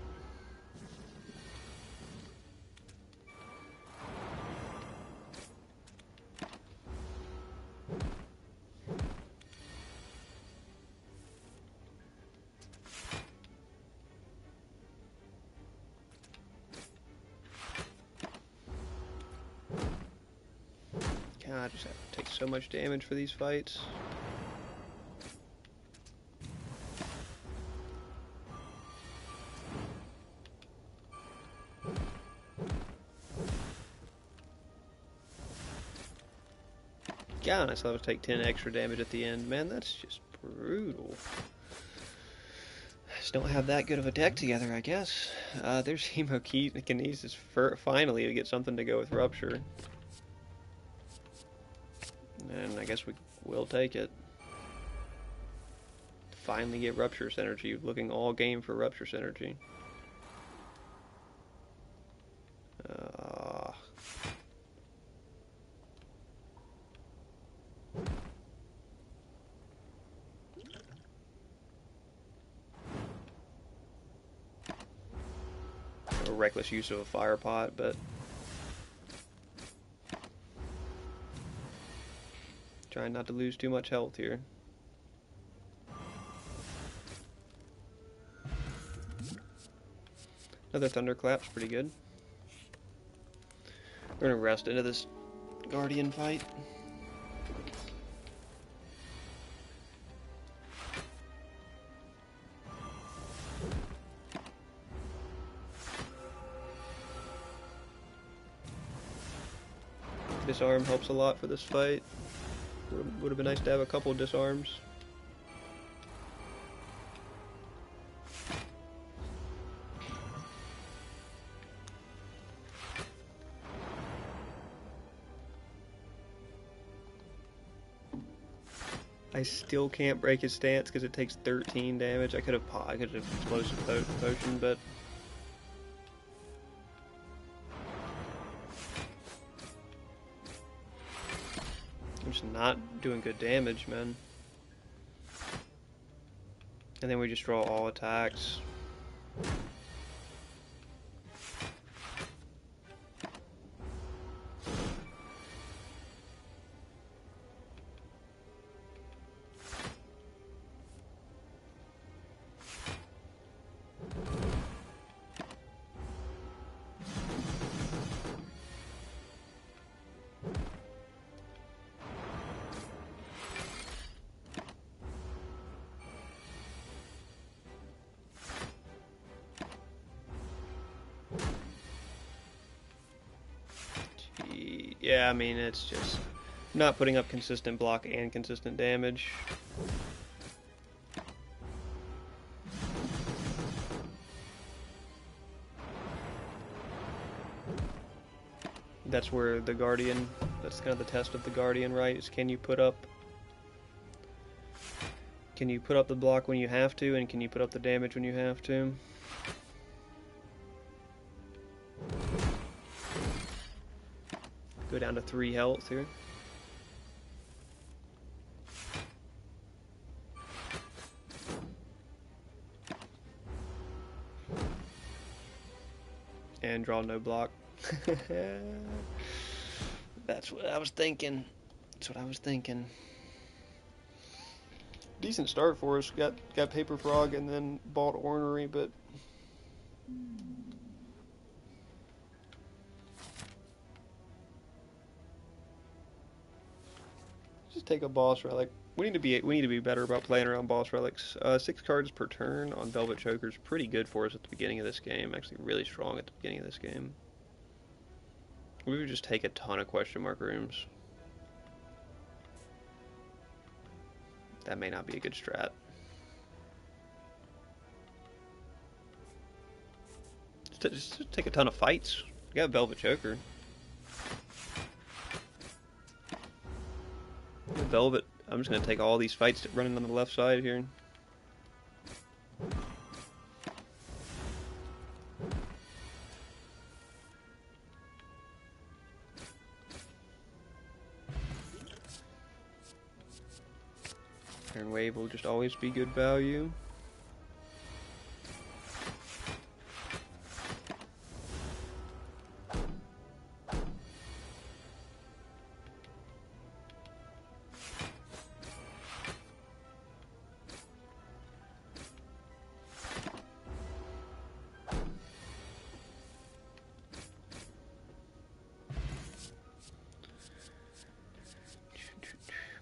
God, I just have to take so much damage for these fights. God, I still have to take 10 extra damage at the end. Man, that's just brutal. I just don't have that good of a deck together, I guess. There's Hemokinesis finally to get something to go with Rupture. And I guess we will take it. Finally get Rupture Synergy. Looking all game for Rupture Synergy. A reckless use of a fire pot, but trying not to lose too much health here. Another Thunderclap's pretty good. We're gonna rest into this Guardian fight. Disarm helps a lot for this fight. Would have been nice to have a couple of disarms. I still can't break his stance because it takes 13 damage. I could have explosive potion, but I'm just not doing good damage, man. And then we just draw all attacks. Yeah, I mean, it's just not putting up consistent block and consistent damage. That's where the Guardian, that's kind of the test of the Guardian, right? Is can you put up the block when you have to, and can you put up the damage when you have to? Go down to 3 health here. And draw no block. That's what I was thinking. Decent start for us. Got Paper Frog and then bought Ornery, but just take a boss relic. We need to be better about playing around boss relics. 6 cards per turn on Velvet Choker is pretty good for us at the beginning of this game. Actually, really strong at the beginning of this game. We would just take a ton of question mark rooms. That may not be a good strat. Just take a ton of fights. We got Velvet Choker. Velvet. I'm just gonna take all these fights running on the left side here. Iron Wave will just always be good value.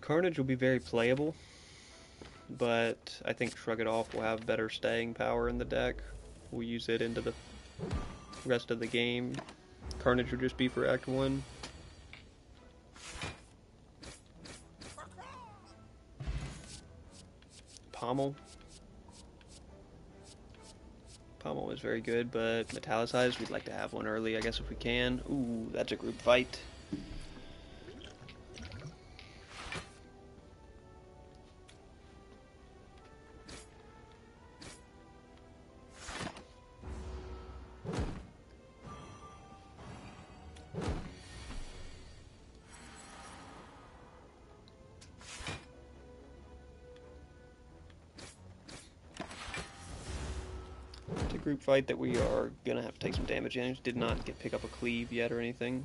Carnage will be very playable, but I think Shrug It Off will have better staying power in the deck. We'll use it into the rest of the game. Carnage will just be for Act 1. Pommel. Pommel is very good, but Metallicized, we'd like to have one early, I guess, if we can. Ooh, that's a group fight. Group fight that we are gonna have to take some damage in. Did not pick up a cleave yet or anything.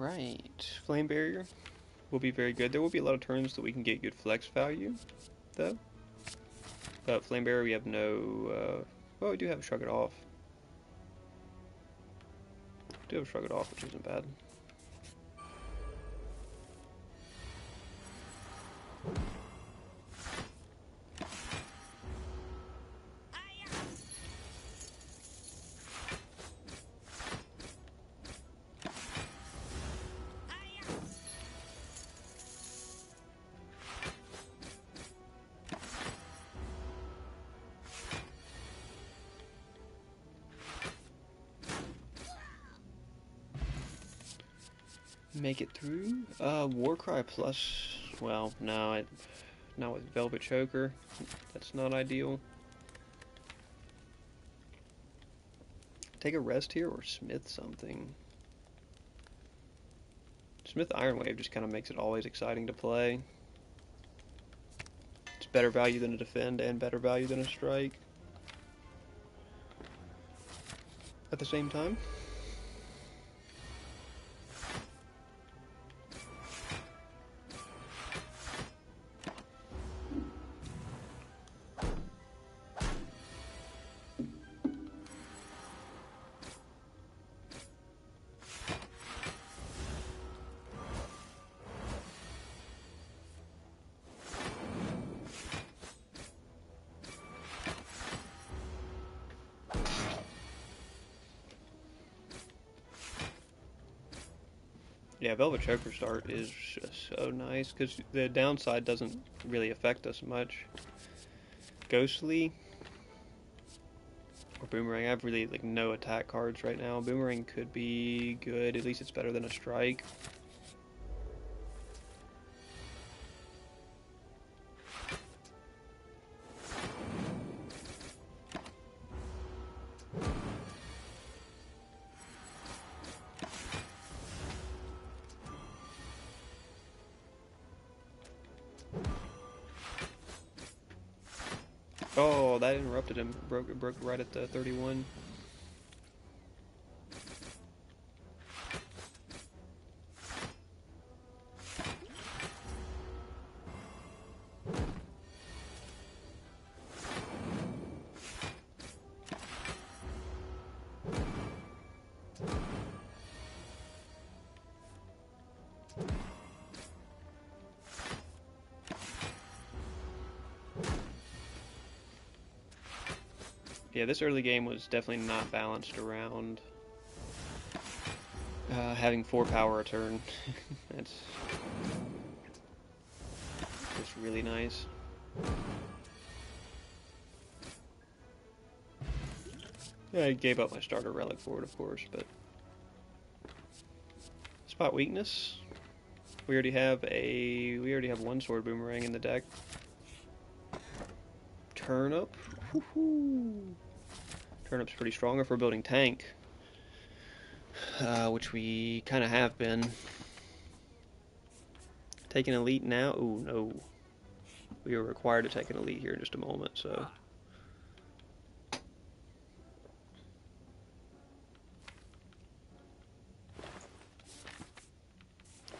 Alright, Flame Barrier will be very good. There will be a lot of turns that we can get good flex value, though. But Flame Barrier, we have no, well, we do have Shrug It Off. We do have Shrug It Off, which isn't bad. Make it through. Warcry plus, well, no, not with Velvet Choker. That's not ideal. Take a rest here or Smith something. Smith Iron Wave just kind of makes it always exciting to play. It's better value than a defend and better value than a strike at the same time. Yeah, Velvet Choker start is just so nice because the downside doesn't really affect us much. Ghostly or Boomerang, I have really like no attack cards right now. Boomerang could be good, at least it's better than a strike. Oh, that interrupted him. Broke right at the 31. Yeah, this early game was definitely not balanced around having 4 power a turn. That's just really nice. Yeah, I gave up my starter relic for it, of course, but spot weakness. We already have one sword boomerang in the deck. Turnip. Woohoo! Turnip's pretty strong if we're building tank, which we kind of have been. Take an elite now? Ooh, no. We are required to take an elite here in just a moment, so.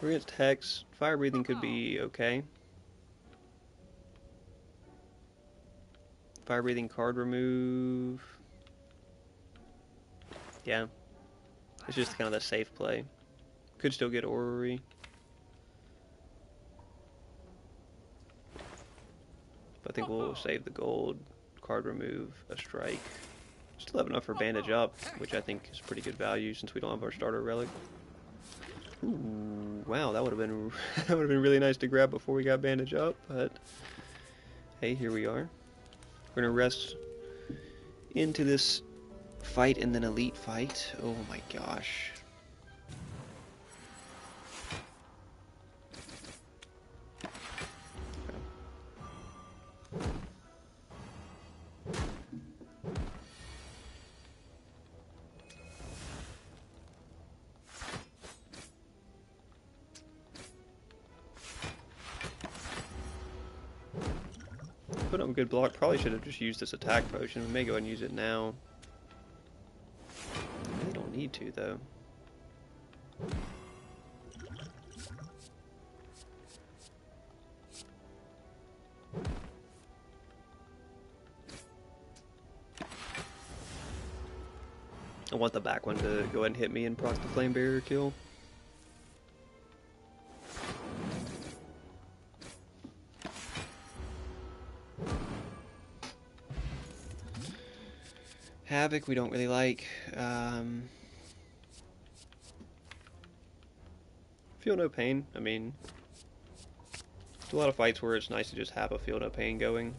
We're against Hex. Fire breathing could be okay. Fire breathing card remove. Yeah. It's just kind of the safe play. Could still get Orrery. But I think we'll save the gold. Card remove, a strike. Still have enough for bandage up, which I think is pretty good value since we don't have our starter relic. Ooh, wow, that would have been that would have been really nice to grab before we got bandage up, but hey, here we are. We're gonna rest into this fight and then elite fight. Oh my gosh. Put up a good block. Probably should have just used this attack potion. We may go ahead and use it now. I really don't need to, though. want the back one to go ahead and hit me and proc the flame barrier kill. Havoc we don't really like. Feel no pain. I mean, there's a lot of fights where it's nice to just have a feel no pain going.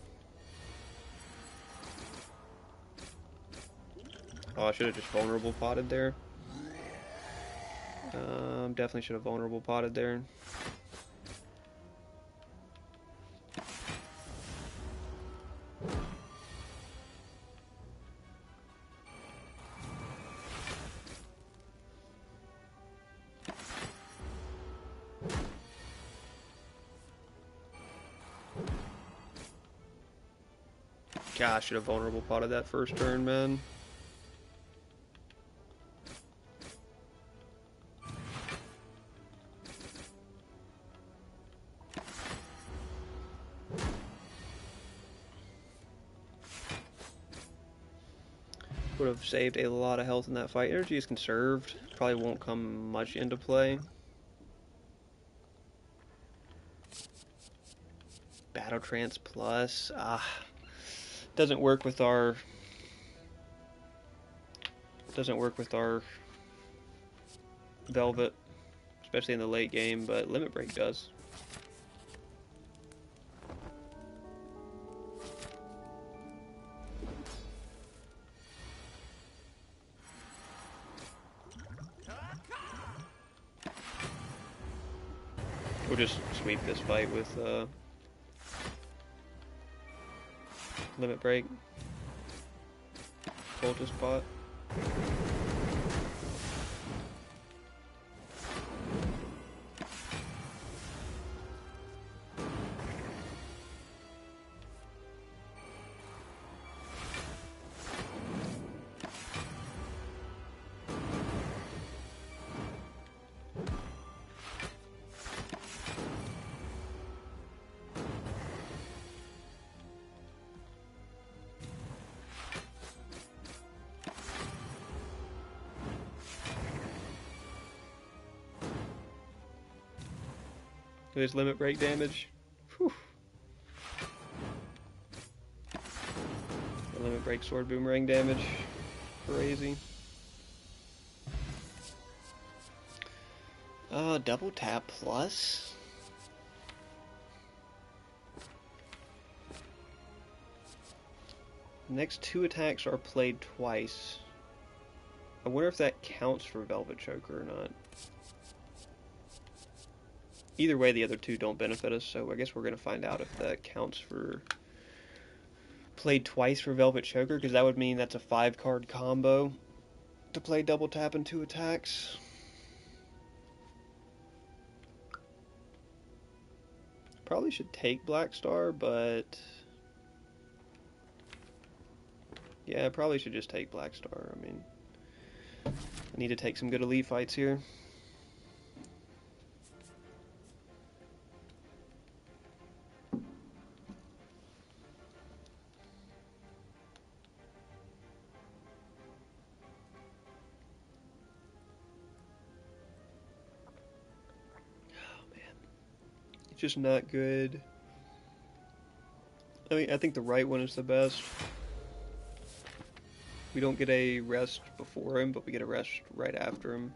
Oh, I should have just vulnerable potted there. Definitely should have vulnerable potted there. Gosh, I should have vulnerable potted that first turn, man. Would have saved a lot of health in that fight. Energy is conserved. Probably won't come much into play. Battle Trance Plus. Doesn't work with our Velvet, especially in the late game, but Limit Break does. We'll just sweep this fight with Limit Break. Poultice Pot. There's Limit Break damage. Whew. The Limit Break Sword Boomerang damage. Crazy. Double tap plus. Next 2 attacks are played twice. I wonder if that counts for Velvet Choker or not. Either way, the other 2 don't benefit us, so I guess we're going to find out if that counts for played twice for Velvet Choker, because that would mean that's a 5-card combo to play double tap and 2 attacks. Probably should take Black Star, but yeah, I probably should just take Black Star. I mean, I need to take some good elite fights here. Just not good. I mean, I think the right one is the best. We don't get a rest before him, but we get a rest right after him.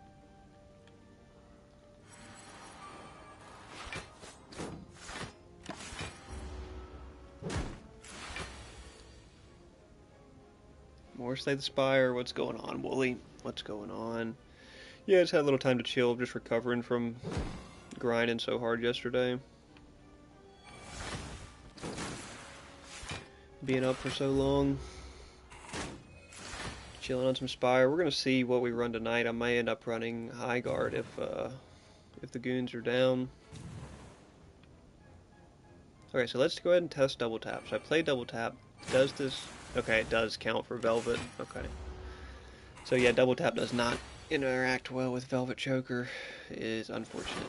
More Slay the Spire. What's going on, Wooly? What's going on? Yeah, just had a little time to chill, just recovering from grinding so hard yesterday. Being up for so long. Chilling on some Spire. We're gonna see what we run tonight. I might end up running High Guard if the goons are down. Okay, so let's go ahead and test double tap. So I play double tap. Does this? Okay, it does count for Velvet. Okay. So yeah, double tap does not interact well with Velvet Choker. It is unfortunate.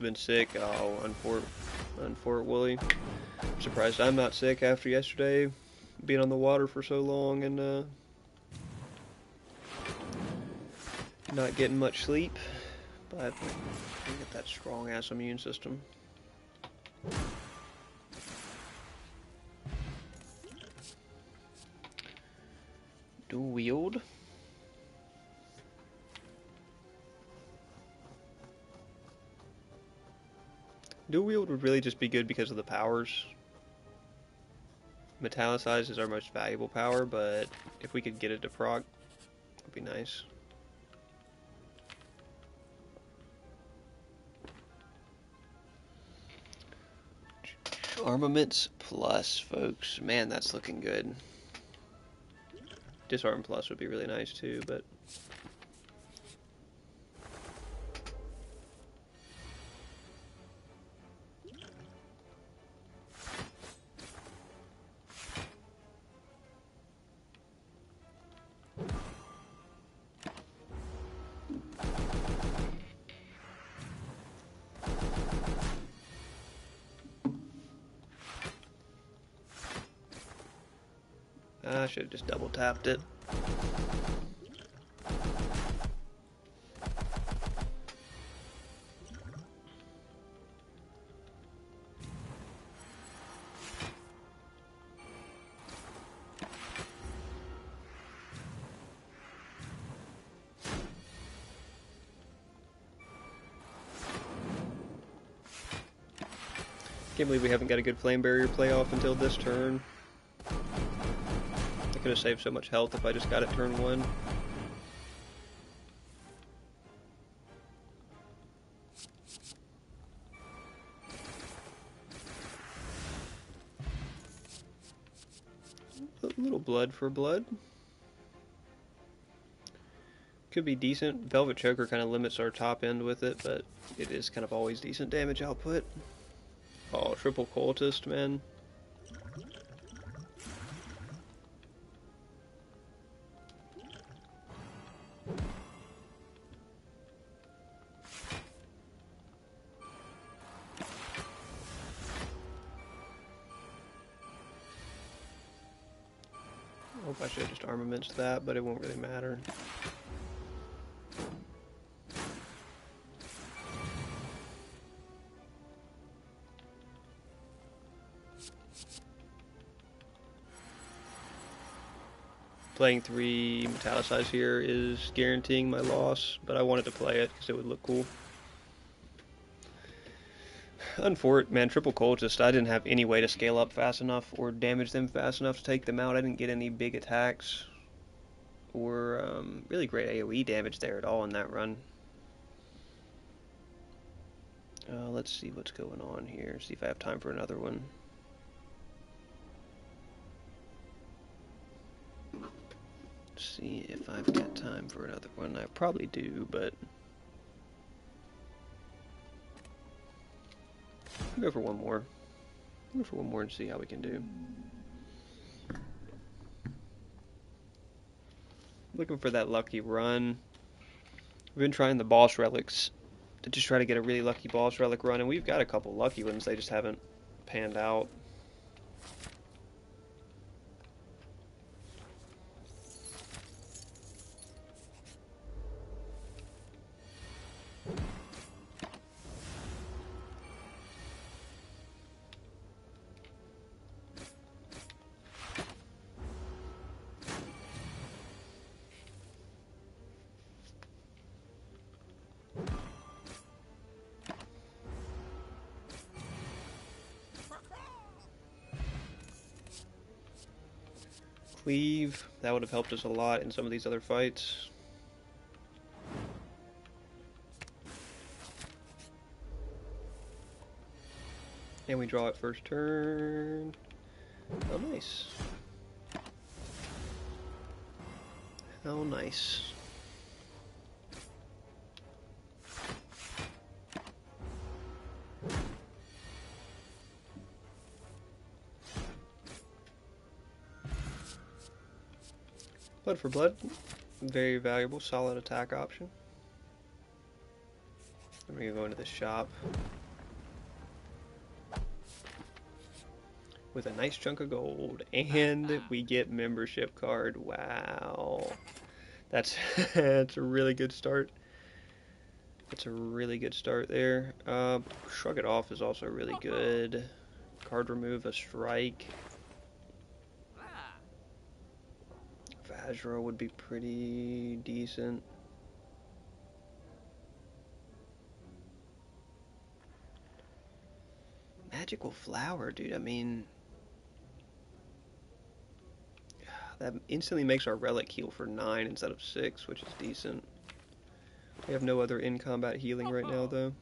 Been sick. Oh, unfort Wooly. I'm surprised I'm not sick after yesterday. being on the water for so long and not getting much sleep. But I get that strong ass immune system. Dual wield. Dual wield would really just be good because of the powers. Metallicize is our most valuable power, but if we could get it to proc, it would be nice. Armaments plus, folks. Man, that's looking good. Disarm plus would be really nice too, but I should have just double tapped it. Can't believe we haven't got a good flame barrier play off until this turn. I could have saved so much health if I just got it turn 1. A little blood for blood. Could be decent. Velvet Choker kind of limits our top end with it, but it is kind of always decent damage output. Oh, triple cultist, man. I hope I should have just armaments that, but it won't really matter. Playing 3 Metallicize here is guaranteeing my loss, but I wanted to play it because it would look cool. Unfortunate, man, triple cultist, I didn't have any way to scale up fast enough or damage them fast enough to take them out. I didn't get any big attacks or really great AoE damage there at all in that run. Let's see what's going on here, see if I have time for another one. See if I've got time for another one. I probably do, but I'll go for one more. I'll go for one more and see how we can do. Looking for that lucky run. We've been trying the boss relics to just try to get a really lucky boss relic run, and we've got a couple lucky ones, they just haven't panned out. Cleave, that would have helped us a lot in some of these other fights. And we draw it first turn. Oh, nice. How nice. Blood for blood, very valuable, solid attack option. Then we're gonna go into the shop. with a nice chunk of gold, and we get membership card. Wow, that's that's a really good start. That's a really good start there. Shrug it off is also really good. Card remove a strike. Vajra would be pretty decent. Magical flower, dude. I mean, that instantly makes our relic heal for 9 instead of 6, which is decent. We have no other in-combat healing right now, though.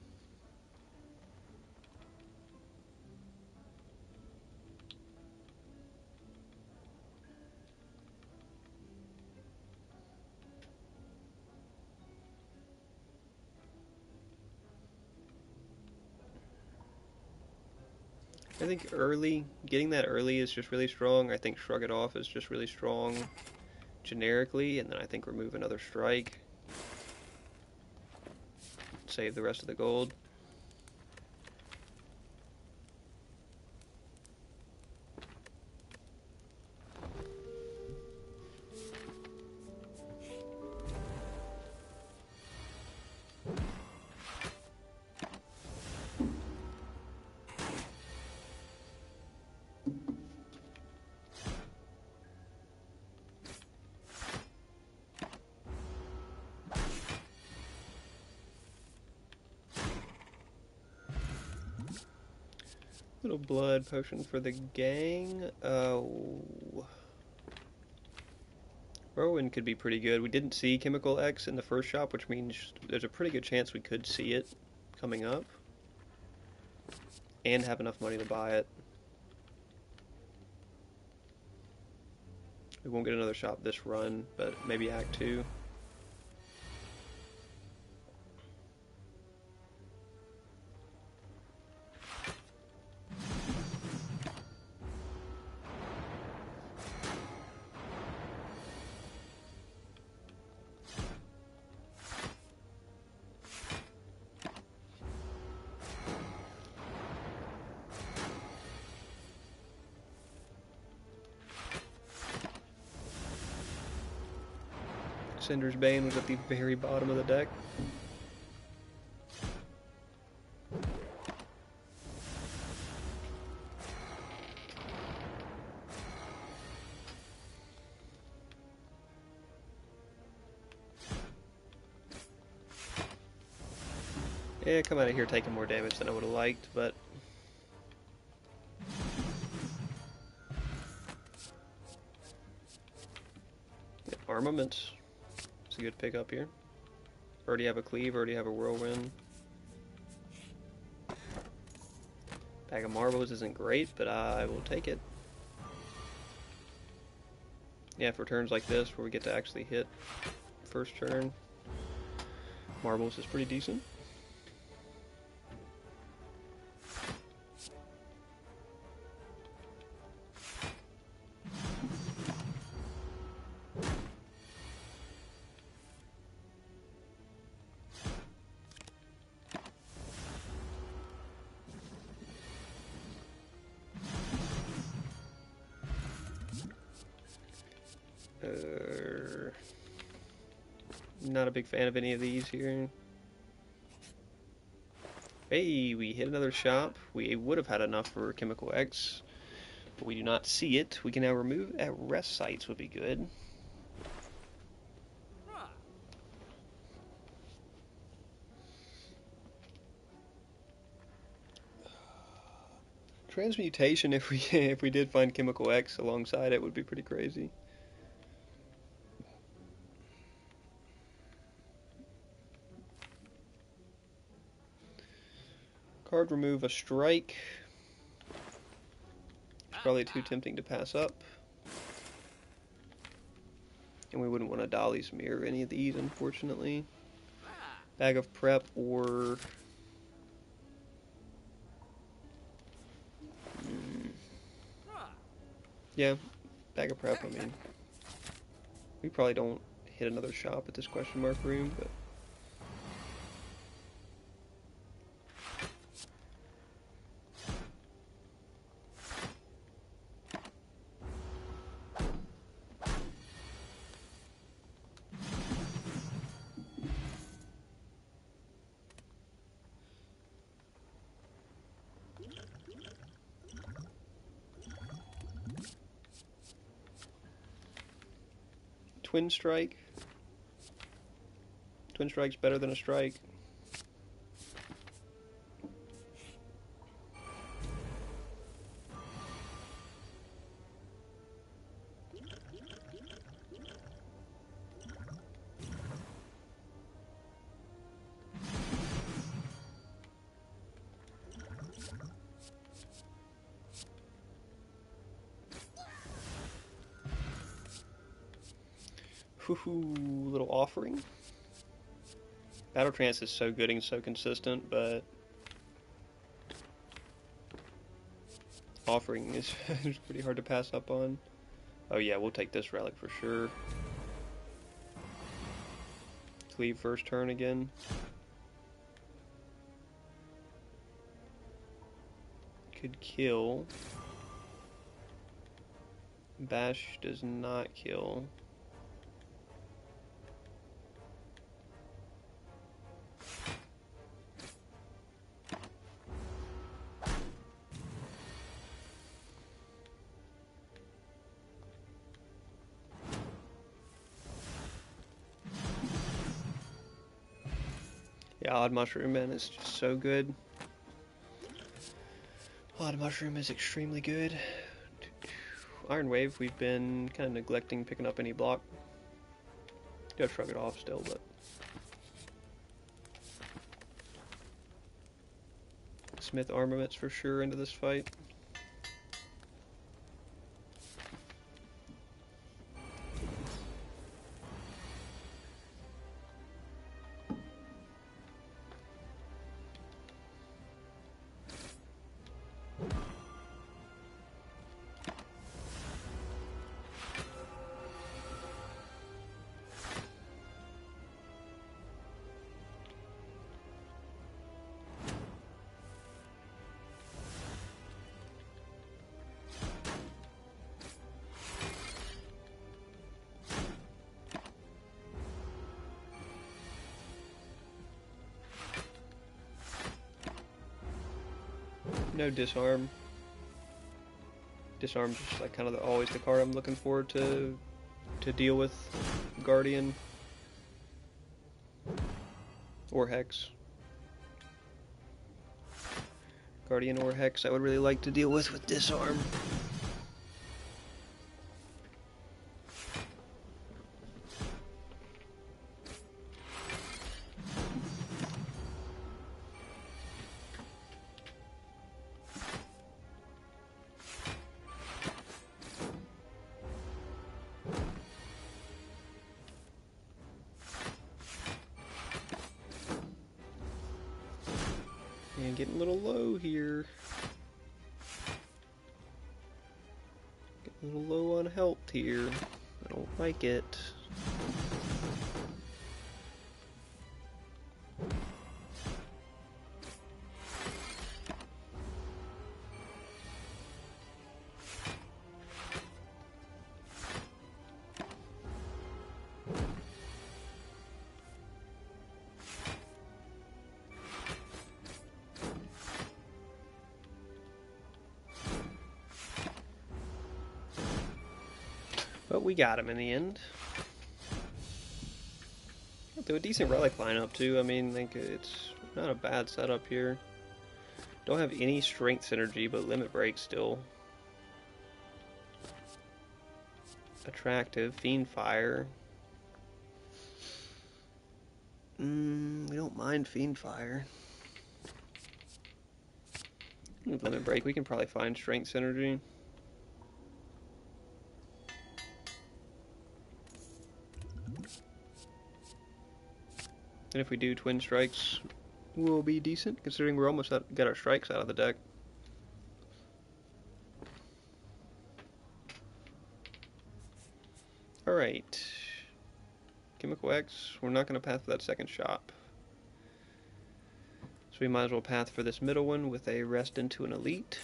I think getting that early is just really strong. I think Shrug It Off is just really strong generically, and then I think remove another strike. Save the rest of the gold. Little blood potion for the gang. Whirlwind could be pretty good. We didn't see Chemical X in the first shop, which means there's a pretty good chance we could see it coming up. And have enough money to buy it. We won't get another shop this run, but maybe Act 2. Cinder's Bane was at the very bottom of the deck. Yeah, come out of here taking more damage than I would have liked, but yeah, armaments. It's a good pickup here. Already have a cleave, already have a whirlwind. Bag of marbles isn't great, but I will take it. Yeah, for turns like this where we get to actually hit first turn, marbles is pretty decent. Not a big fan of any of these here. Hey, we hit another shop. We would have had enough for Chemical X, but we do not see it. We can now remove at rest sites would be good. Transmutation, if we did find Chemical X alongside it, would be pretty crazy. Card remove a strike. It's probably too tempting to pass up. And we wouldn't want to Dolly's Mirror any of these, unfortunately. Bag of Prep or... yeah, Bag of Prep, I mean. We probably don't hit another shop at this question mark room, but... Twin strike. Twin strike's better than a strike. Woohoo, little offering. Battle Trance is so good and so consistent, but offering is pretty hard to pass up on. Oh yeah, we'll take this relic for sure. Cleave first turn again. Could kill. Bash does not kill. Yeah, Odd Mushroom, man, is just so good. Odd Mushroom is extremely good. Iron Wave, we've been kind of neglecting picking up any block. Gotta shrug it off still, but... Smith Armaments for sure into this fight. No disarm. Disarm's just like kind of always the card I'm looking forward to deal with Guardian or Hex. Guardian or Hex I would really like to deal with disarm. And getting a little low here. Getting a little low on health here. I don't like it. But we got him in the end. Do a decent relic lineup too. I mean, like it's not a bad setup here. Don't have any strength synergy, but limit break still attractive. Fiend Fire. We don't mind Fiend Fire. With limit break, we can probably find strength synergy. And if we do twin strikes, we'll be decent, considering we're almost got our strikes out of the deck. Alright. Chemical X, we're not going to path for that second shop. So we might as well path for this middle one with a rest into an elite.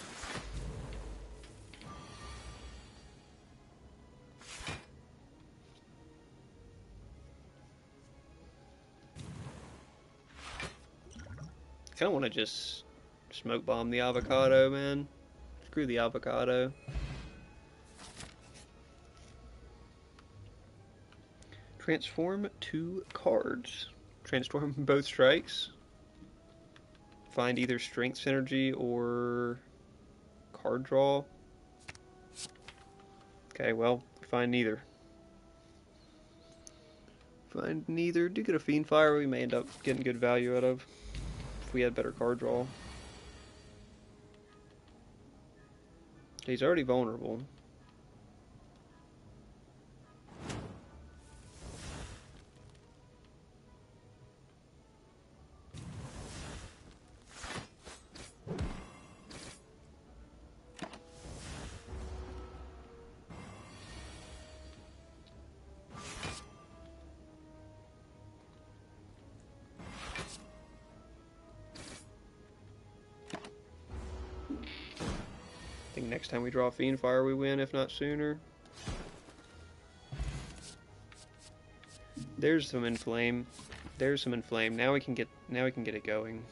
I kind of want to just smoke bomb the avocado, man. Screw the avocado. Transform 2 cards. Transform both strikes. Find either strength synergy or card draw. Okay, well, find neither. Find neither. Do get a Fiend Fire we may end up getting good value out of if we had better card draw. He's already vulnerable. I think next time we draw Fiend Fire we win, if not sooner. There's some Inflame. There's some Inflame. Now we can get it going.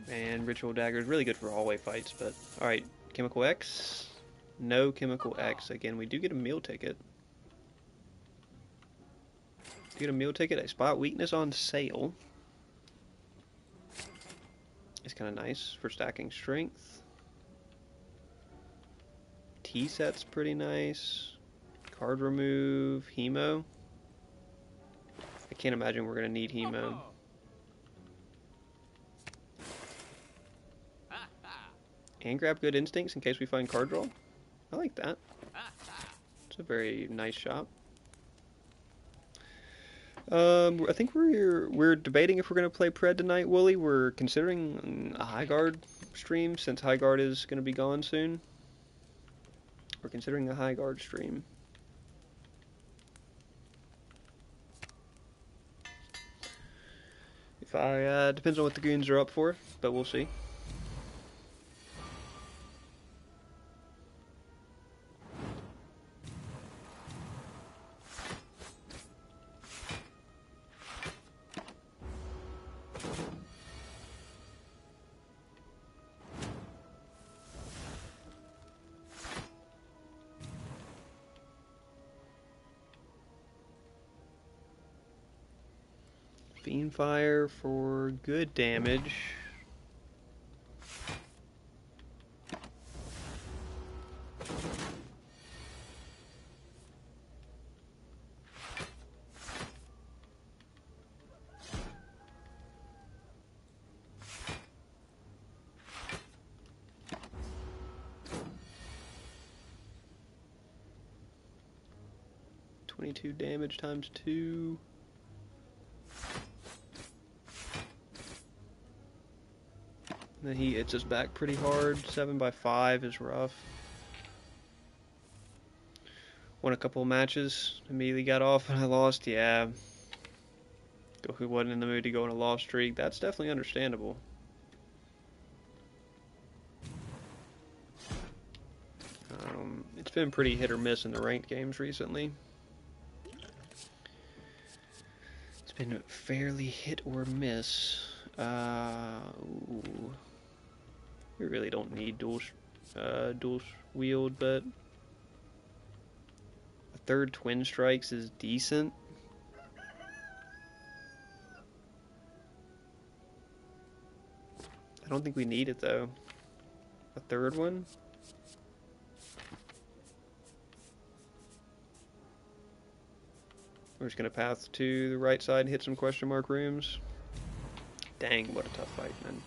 Man, Ritual Dagger is really good for hallway fights, but alright, Chemical X. No Chemical X. Again, we do get a meal ticket. Get a meal ticket, a spot weakness on sale. It's kind of nice for stacking strength. T-set's pretty nice. Card remove, Hemo. I can't imagine we're going to need Hemo. And grab Good Instincts in case we find card draw. I like that. It's a very nice shop. I think we're debating if we're going to play Pred tonight, Wooly. We're considering a High Guard stream since High Guard is going to be gone soon. We're considering a High Guard stream. If I depends on what the goons are up for, but we'll see. Fiend Fire for good damage. .22 damage times 2. Then he hits us back pretty hard. 7x5 is rough. Won a couple of matches. Immediately got off and I lost. Yeah. Goku wasn't in the mood to go on a loss streak. That's definitely understandable. It's been pretty hit or miss in the ranked games recently. It's been fairly hit or miss. Ooh. We really don't need dual wield, but a third Twin Strikes is decent. I don't think we need it though. A third one? We're just gonna path to the right side and hit some question mark rooms. Dang, what a tough fight, man.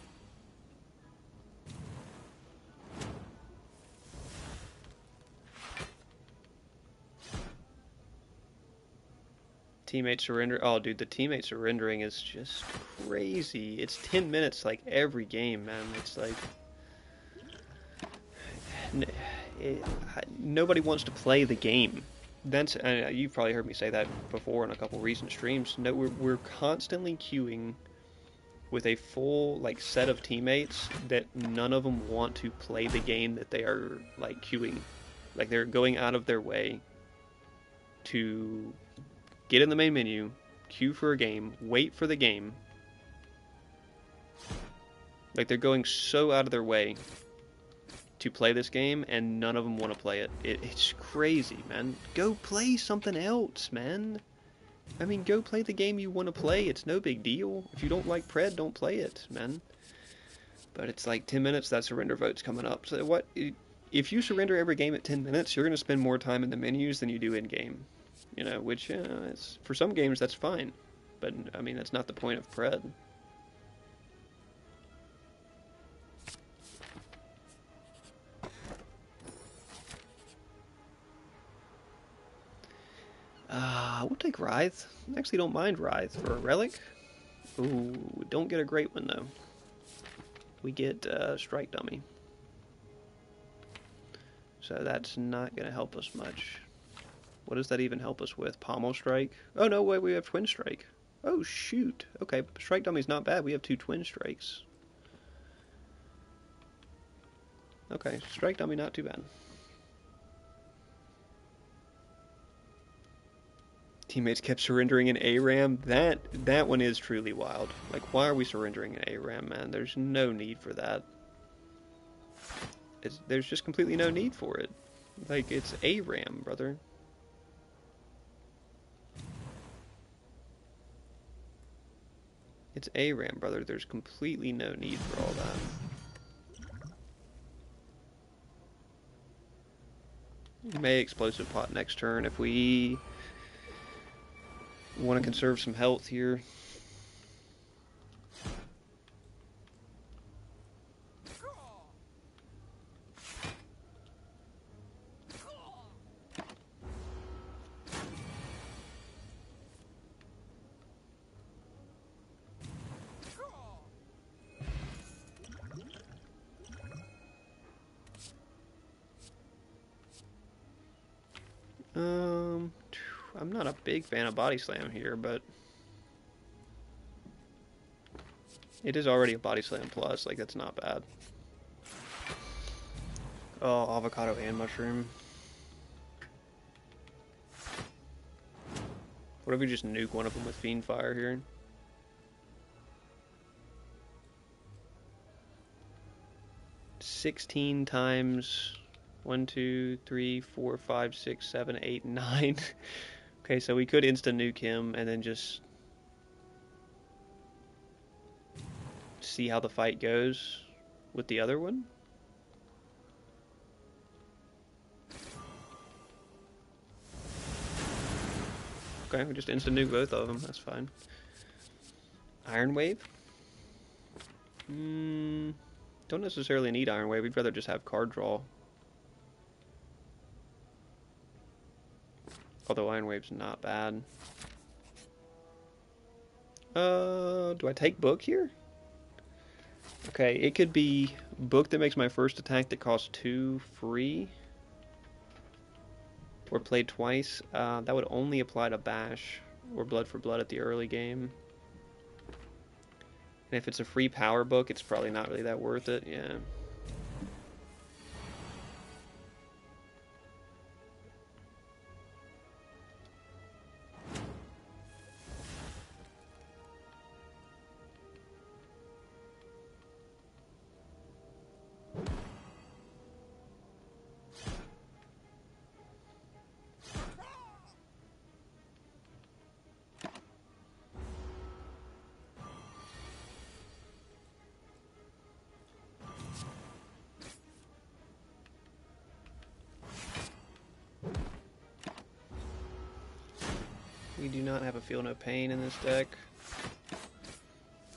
Teammate surrender. Oh, dude, the teammate surrendering is just crazy. It's 10 minutes like every game, man. It's like nobody wants to play the game. That's you've probably heard me say that before in a couple recent streams. No, we're constantly queuing with a full like set of teammates that none of them want to play the game that they are like queuing. Like they're going out of their way to get in the main menu, queue for a game, wait for the game. Like they're going so out of their way to play this game, and none of them want to play it. It's crazy, man. Go play something else, man. I mean, go play the game you want to play. It's no big deal. If you don't like Pred, don't play it, man. But it's like 10 minutes, that surrender vote's coming up. So what? If you surrender every game at 10 minutes, you're going to spend more time in the menus than you do in-game. You know, which, for some games, that's fine. But, I mean, that's not the point of Pred. We'll take Writhe. I actually don't mind Writhe for a relic. Ooh, don't get a great one, though. We get Strike Dummy. So that's not going to help us much. What does that even help us with? Pommel Strike? Oh, no, wait, we have Twin Strike. Oh, shoot. Okay, Strike Dummy's not bad. We have 2 Twin Strikes. Okay, Strike Dummy, not too bad. Teammates kept surrendering an ARAM. That one is truly wild. Like, why are we surrendering an ARAM, man? There's no need for that. There's just completely no need for it. Like, it's ARAM, brother. It's ARAM, brother. There's completely no need for all that. May Explosive Pot next turn if we want to conserve some health here. I'm not a big fan of Body Slam here, but it is already a Body Slam plus, like that's not bad. Oh, Avocado and Mushroom. What if we just nuke one of them with Fiend Fire here? $16 times 1, 2, 3, 4, 5, 6, 7, 8, 9. Okay, so we could insta-nuke him and then just see how the fight goes with the other one. Okay, we just insta-nuke both of them, that's fine. Iron Wave? Don't necessarily need Iron Wave, we'd rather just have card draw. Although Iron Wave's not bad. Do I take Book here? Okay, it could be Book that makes my first attack that costs 2 free. Or played twice. That would only apply to Bash or Blood for Blood at the early game. And if it's a free power book, it's probably not really that worth it. Yeah. We do not have a Feel No Pain in this deck,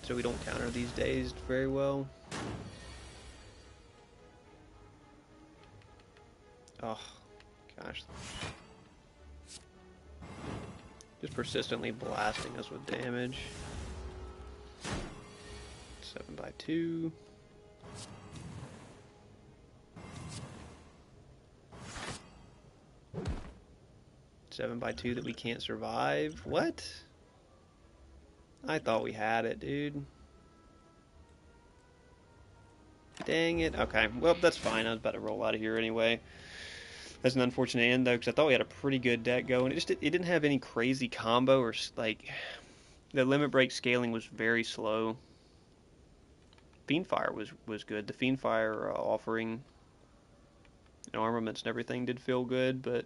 so we don't counter these days very well. Oh, gosh. Just persistently blasting us with damage. 7x2. Seven by 2 that we can't survive. What? I thought we had it, dude. Dang it. Okay, well, that's fine. I was about to roll out of here anyway. That's an unfortunate end, though, because I thought we had a pretty good deck going. It didn't have any crazy combo or, like, the limit break scaling was very slow. Fiend Fire was good. The Fiend Fire offering and armaments and everything did feel good, but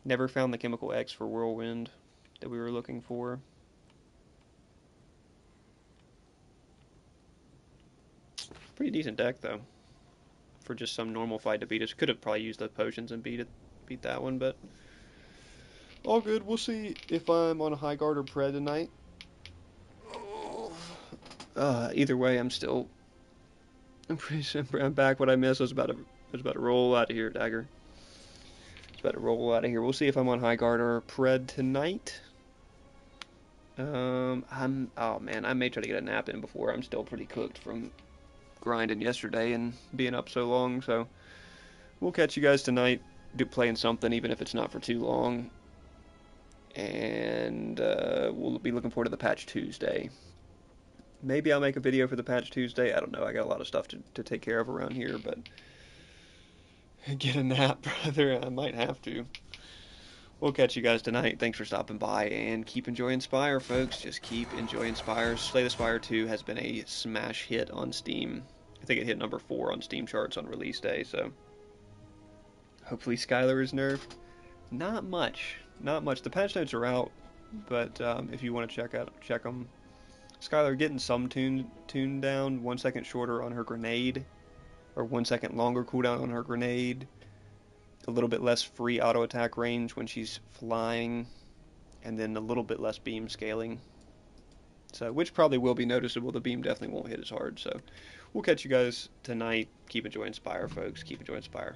never found the chemical X for Whirlwind that we were looking for. Pretty decent deck though, for just some normal fight to beat us. Could have probably used the potions and beat that one, but all good. We'll see if I'm on a high guard or pred tonight. Either way, I'm pretty sure I'm back. What I missed, I was about to roll out of here, Dagger. I was about to roll out of here. We'll see if I'm on high guard or pred tonight. Oh man, I may try to get a nap in before. I'm still pretty cooked from grinding yesterday and being up so long. So we'll catch you guys tonight, playing something, even if it's not for too long. And we'll be looking forward to the Patch Tuesday. Maybe I'll make a video for the Patch Tuesday. I don't know. I got a lot of stuff to take care of around here, but get a nap, brother. I might have to. We'll catch you guys tonight. Thanks for stopping by, and keep enjoying Spire, folks. Just keep enjoying Spire. Slay the Spire 2 has been a smash hit on Steam. I think it hit number 4 on Steam charts on release day, so hopefully Skylar is nerfed. Not much. Not much. The patch notes are out, but if you want to check them. Skylar getting some tune down, 1 second shorter on her grenade, or 1 second longer cooldown on her grenade, a little bit less free auto attack range when she's flying, and then a little bit less beam scaling. So, which probably will be noticeable. The beam definitely won't hit as hard. So, we'll catch you guys tonight. Keep enjoying Spire, folks. Keep enjoying Spire.